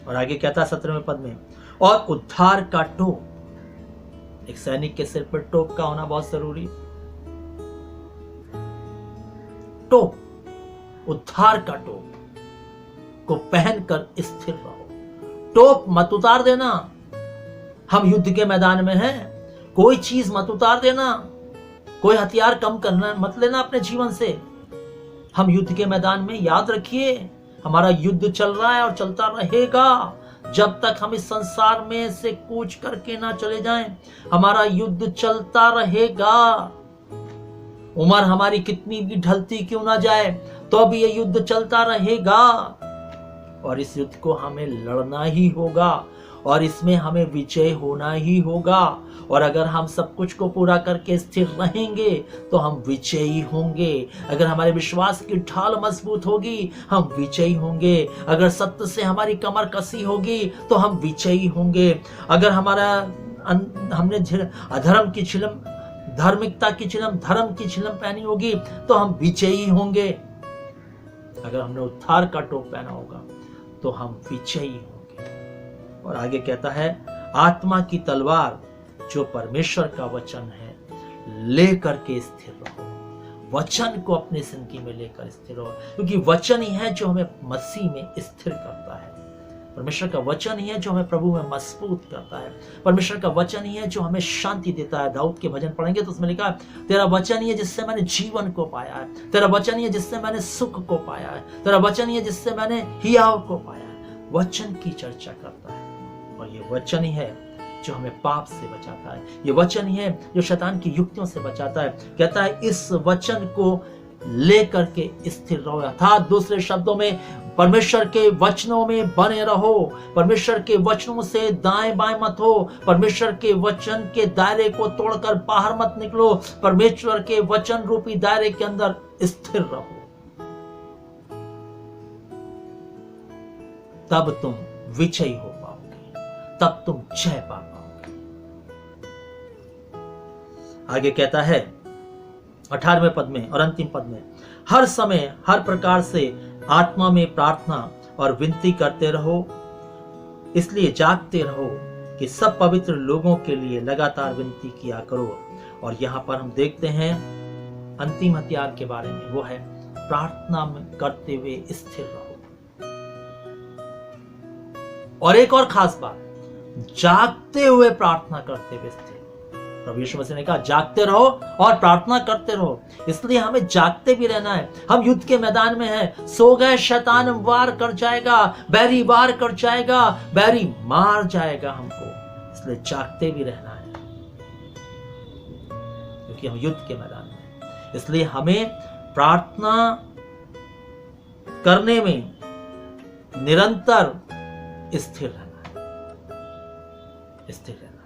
और आगे कहता है 17वें पद में, और उद्धार का टोप। एक सैनिक के सिर पर टोप का होना बहुत जरूरी। टोप, उद्धार का टोप को पहनकर स्थिर रहो। टोप मत उतार देना। हम युद्ध के मैदान में हैं, कोई चीज मत उतार देना, कोई हथियार कम करना मत लेना अपने जीवन से। हम युद्ध के मैदान में, याद रखिए, हमारा युद्ध चल रहा है और चलता रहेगा जब तक हम इस संसार में से कूच करके ना चले जाएं। हमारा युद्ध चलता रहेगा। उम्र हमारी कितनी भी ढलती क्यों ना जाए, तो भी ये युद्ध चलता रहेगा और इस युद्ध को हमें लड़ना ही होगा और इसमें हमें विजय होना ही होगा। और अगर हम सब कुछ को पूरा करके स्थिर रहेंगे तो हम विजयी होंगे। अगर हमारे विश्वास की ढाल मजबूत होगी, हम विजयी होंगे। अगर सत्य से हमारी कमर कसी होगी तो हम विजयी होंगे। अगर हमने अधर्म की चिलम, धार्मिकता की चिलम, धर्म की चिलम पहनी होगी तो हम विजयी होंगे। अगर हमने उद्धार का टोप पहना होगा तो हम विजयी होंगे। और आगे कहता है, आत्मा की तलवार जो परमेश्वर का वचन है लेकर के स्थिर रहो। वचन को अपने जिंदगी में लेकर स्थिर रहो, क्योंकि वचन ही है जो हमें मसीह में स्थिर करता है। परमेश्वर का वचन ही है जो हमें प्रभु में मजबूत करता है। परमेश्वर का वचन ही है जो हमें शांति देता है। दाऊद के भजन पढ़ेंगे तो उसमें लिखा है, तेरा वचन ही है जिससे मैंने जीवन को पाया है। तेरा वचन ही है जिससे मैंने सुख को पाया है। तेरा वचन ही है जिससे मैंने हियाव को पाया है। वचन की चर्चा करता है और ये वचन ही है जो हमें पाप से बचाता है। ये वचन ही है जो शैतान की युक्तियों से बचाता है। कहता है इस वचन को लेकर के स्थिर रहो, अर्थात दूसरे शब्दों में परमेश्वर के वचनों में बने रहो। परमेश्वर के वचनों से दाएं बाएं मत हो। परमेश्वर के वचन के दायरे को तोड़कर बाहर मत निकलो। परमेश्वर के वचन रूपी दायरे के अंदर स्थिर रहो, तब तुम विजयी हो पाओगे, तब तुम जय पा पाओगे। आगे कहता है 18वें पद में और अंतिम पद में, हर समय हर प्रकार से आत्मा में प्रार्थना और विनती करते रहो, इसलिए जागते रहो कि सब पवित्र लोगों के लिए लगातार विनती किया करो। और यहां पर हम देखते हैं अंतिम हथियार के बारे में, वो है प्रार्थना में करते हुए स्थिर रहो। और एक और खास बात, जागते हुए प्रार्थना करते हुए स्थिर। प्रभु यीशु मसीह ने कहा जागते रहो और प्रार्थना करते रहो, इसलिए हमें जागते भी रहना है। हम युद्ध के मैदान में हैं, सो गए शैतान वार कर जाएगा, बैरी वार कर जाएगा, बैरी मार जाएगा हमको, इसलिए जागते भी रहना है क्योंकि हम युद्ध के मैदान में हैं। इसलिए हमें प्रार्थना करने में निरंतर स्थिर रहना है, स्थिर रहना है।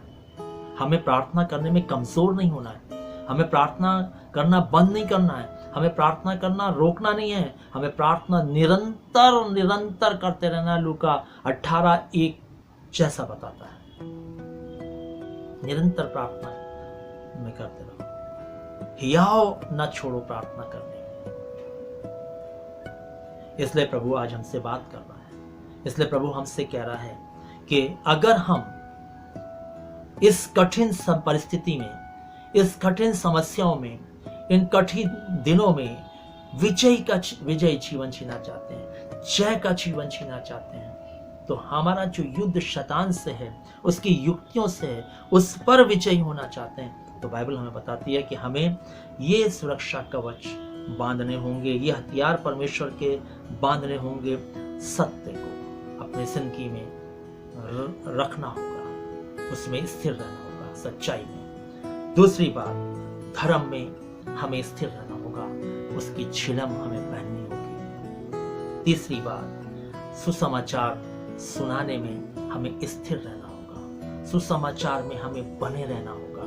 हमें प्रार्थना करने में कमजोर नहीं होना है। हमें प्रार्थना करना बंद नहीं करना है। हमें प्रार्थना करना रोकना नहीं है। हमें प्रार्थना निरंतर निरंतर करते रहना है। लूका 18:1 जैसा बताता है, निरंतर प्रार्थना में करते रहो, हियाव न छोड़ो प्रार्थना करने। इसलिए प्रभु आज हमसे बात कर रहा है। इसलिए प्रभु हमसे कह रहा है कि अगर हम इस कठिन परिस्थिति में, इस कठिन समस्याओं में, इन कठिन दिनों में विजयी जीवन जीना चाहते हैं, जय का जीवन जीना चाहते हैं, तो हमारा जो युद्ध शैतान से है, उसकी युक्तियों से है, उस पर विजयी होना चाहते हैं, तो बाइबल हमें बताती है कि हमें ये सुरक्षा कवच बांधने होंगे, ये हथियार परमेश्वर के बांधने होंगे। सत्य को अपने जिंदगी में रखना होगा, उसमें स्थिर रहना होगा, सच्चाई में। दूसरी बात, धर्म में हमें स्थिर रहना होगा, उसकी छिलम हमें पहननी होगी। तीसरी बात, सुसमाचार सुनाने में हमें स्थिर रहना होगा, सुसमाचार में हमें बने रहना होगा,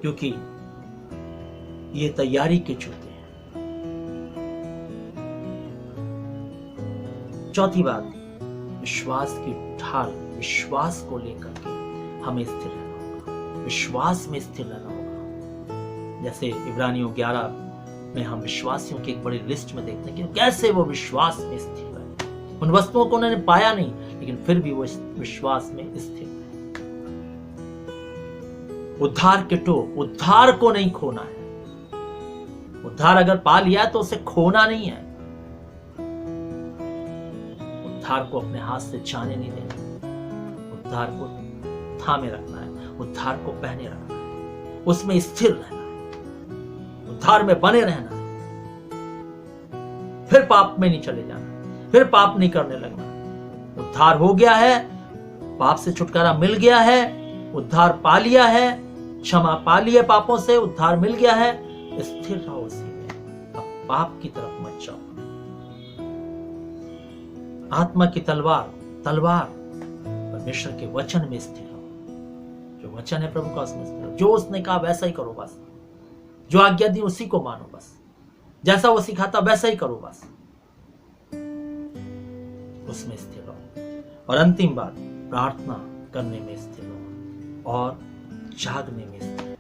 क्योंकि ये तैयारी के जूते हैं। चौथी बात, विश्वास की ढाल, विश्वास को लेकर के हमें स्थिर रहना होगा, विश्वास में स्थिर रहना होगा। जैसे इब्रानियों 11 में हम विश्वासियों की एक बड़ी लिस्ट में देखते हैं कि कैसे वो विश्वास में स्थिर है। उन वस्तुओं को उन्होंने पाया नहीं, लेकिन फिर भी वो विश्वास में स्थिर है। उद्धार के टोप, उद्धार को नहीं खोना है। उद्धार अगर पा लिया तो उसे खोना नहीं है। उद्धार को अपने हाथ से जाने नहीं देना, उद्धार को थामे रखना है, उद्धार को पहने रखना है, उसमें स्थिर रहना है, उद्धार में बने रहना है। फिर पाप में नहीं चले जाना, फिर पाप नहीं करने लगना। उद्धार हो गया है, पाप से छुटकारा मिल गया है, उद्धार पा लिया है, क्षमा पा लिया पापों से, उद्धार मिल गया है, स्थिर रहो उसी में। अब पाप की तरफ मत जाओ। आत्मा की तलवार परमेश्वर के वचन में स्थिर रहो। जो वचन है प्रभु का, उसमें स्थिर रहो। जो उसने कहा वैसा ही करो बस। जो आज्ञा दी उसी को मानो बस। जैसा वो सिखाता वैसा ही करो बस। उसमें स्थिर रहो। और अंतिम बात, प्रार्थना करने में स्थिर रहो और जागने में स्थिर रहो।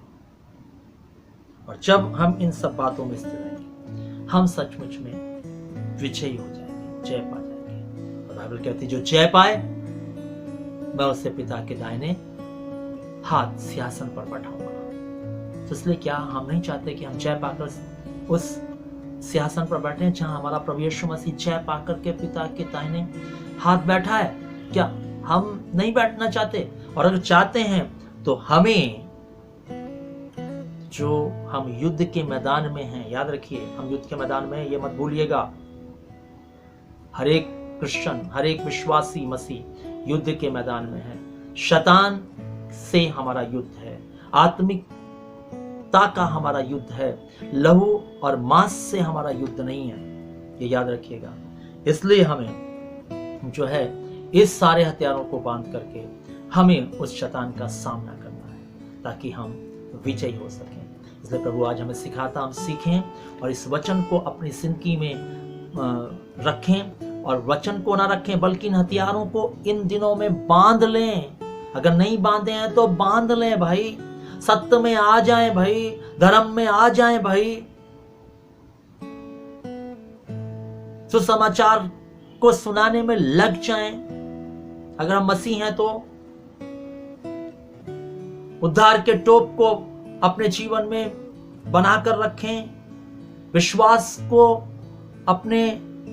और जब हम इन सब बातों में स्थिर रहेंगे, हम सचमुच में विजयी हो जाएंगे, जय पा जाएंगे। और बाइबल कहती है जो जय पाए मैं उससे पिता के दाहिने हाथ सिंहासन पर बैठाऊंगा। तो इसलिए क्या हम नहीं चाहते कि हम जय पाकर उस सिंहासन पर बैठे जहां हमारा प्रभु यीशु मसीह जय पाकर के पिता के दाहिने हाथ बैठा है? क्या हम नहीं बैठना चाहते? और अगर चाहते हैं तो हमें, जो हम युद्ध के मैदान में हैं, याद रखिए हम युद्ध के मैदान में हैं, ये मत भूलिएगा। हर एक क्रिश्चियन, हर एक विश्वासी मसीह युद्ध के मैदान में है। शैतान से हमारा युद्ध है, आत्मिकता का हमारा युद्ध है, लहू और मांस से हमारा युद्ध नहीं है, ये याद रखिएगा। इसलिए हमें जो है इस सारे हथियारों को बांध करके हमें उस शैतान का सामना करना है ताकि हम विजयी हो सकें। इसलिए प्रभु आज हमें सिखाता, हम सीखें और इस वचन को अपनी जिंदगी में रखें। और वचन को ना रखें बल्कि इन हथियारों को इन दिनों में बांध लें। अगर नहीं बांधे हैं तो बांध लें भाई। सत्य में आ जाएं भाई, धर्म में आ जाएं भाई। सुसमाचार को सुनाने में लग जाएं। अगर हम मसीह हैं तो उद्धार के टोप को अपने जीवन में बनाकर रखें, विश्वास को अपने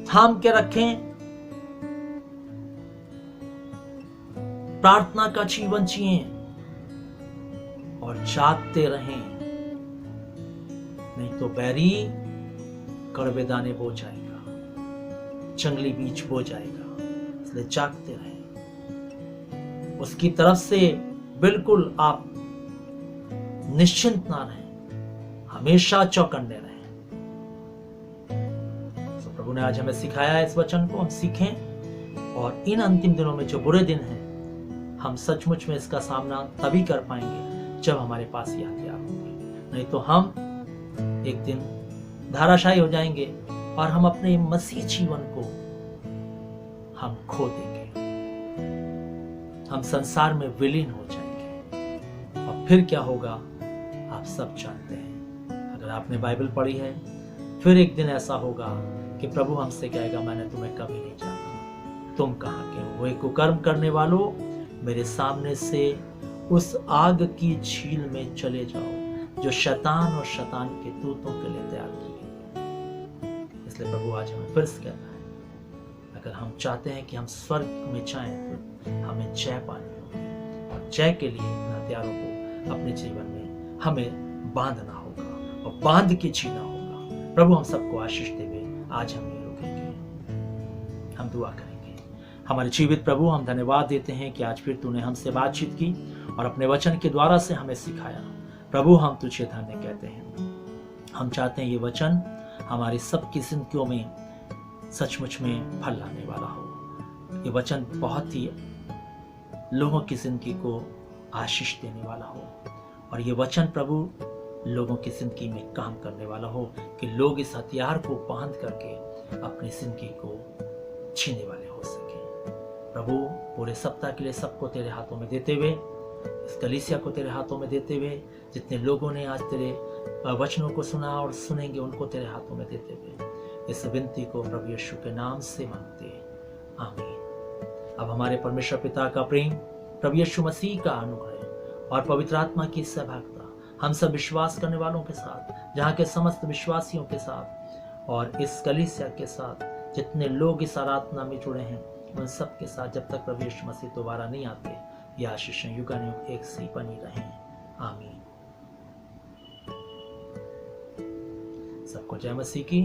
थाम के रखें, प्रार्थना का जीवन जिएं और जागते रहें। नहीं तो बैरी कड़वे दाने बो जाएगा, जंगली बीज बो जाएगा। इसलिए जागते रहें, उसकी तरफ से बिल्कुल आप निश्चिंत ना रहें, हमेशा चौकन्ने रहें। तो प्रभु ने आज हमें सिखाया है इस वचन को, हम सीखें और इन अंतिम दिनों में जो बुरे दिन हैं, हम सचमुच में इसका सामना तभी कर पाएंगे जब हमारे पास ये हथियार होंगे। नहीं तो हम एक दिन धाराशायी हो जाएंगे और हम अपने मसीह जीवन को हम खो देंगे, हम संसार में विलीन हो जाएंगे। और फिर क्या होगा आप सब जानते हैं। अगर आपने बाइबल पढ़ी है, फिर एक दिन ऐसा होगा कि प्रभु हमसे कहेगा मैंने तुम्हें कभी नहीं जाना, तुम कहाँ के हो? वो एक कुकर्म करने वालों, मेरे सामने से उस आग की झील में चले जाओ जो शैतान और शैतान के दूतों के लिए तैयार की गई। इसलिए प्रभु आज हमें फिर से कहता है, अगर हम चाहते हैं कि हम स्वर्ग में जाएं तो हमें जय पानी होगी। और जय के लिए इन हथियारों को अपने जीवन में हमें बांधना होगा और बांध के जीना होगा। प्रभु हम सबको आशीष देवे। आज हम नहीं रुकेंगे, हम दुआ करेंगे। हमारे जीवित प्रभु, हम धन्यवाद देते हैं कि आज फिर तूने हमसे बातचीत की और अपने वचन के द्वारा से हमें सिखाया। प्रभु हम तुझे धन्य कहते हैं। हम चाहते हैं ये वचन हमारी सबकी जिंदगियों में सचमुच में फल लाने वाला हो। ये वचन बहुत ही लोगों की जिंदगी को आशीष देने वाला हो और ये वचन प्रभु लोगों की जिंदगी में काम करने वाला हो कि लोग इस हथियार को बांध करके अपनी जिंदगी को जीने वाले हो सके। प्रभु पूरे सप्ताह के लिए सबको तेरे हाथों में देते हुए, इस कलीसिया को तेरे हाथों में देते हुए, जितने लोगों ने आज तेरे वचनों को सुना और सुनेंगे उनको तेरे हाथों में देते हुए इस विनती को प्रभु यीशु के नाम से मांगते, आमीन। अब हमारे परमेश्वर पिता का प्रेम, प्रभु यीशु मसीह का अनुग्रह और पवित्र आत्मा की सहभागिता हम सब विश्वास करने वालों के साथ, जहाँ के समस्त विश्वासियों के साथ और इस कलीसिया के साथ जितने लोग इस आराधना में जुड़े हैं उन सब के साथ जब तक प्रभु यीशु मसीह दोबारा नहीं आते, यह आशीषें युगानुयुग एक सी बनी रहें, आमीन। सबको जय मसीह की।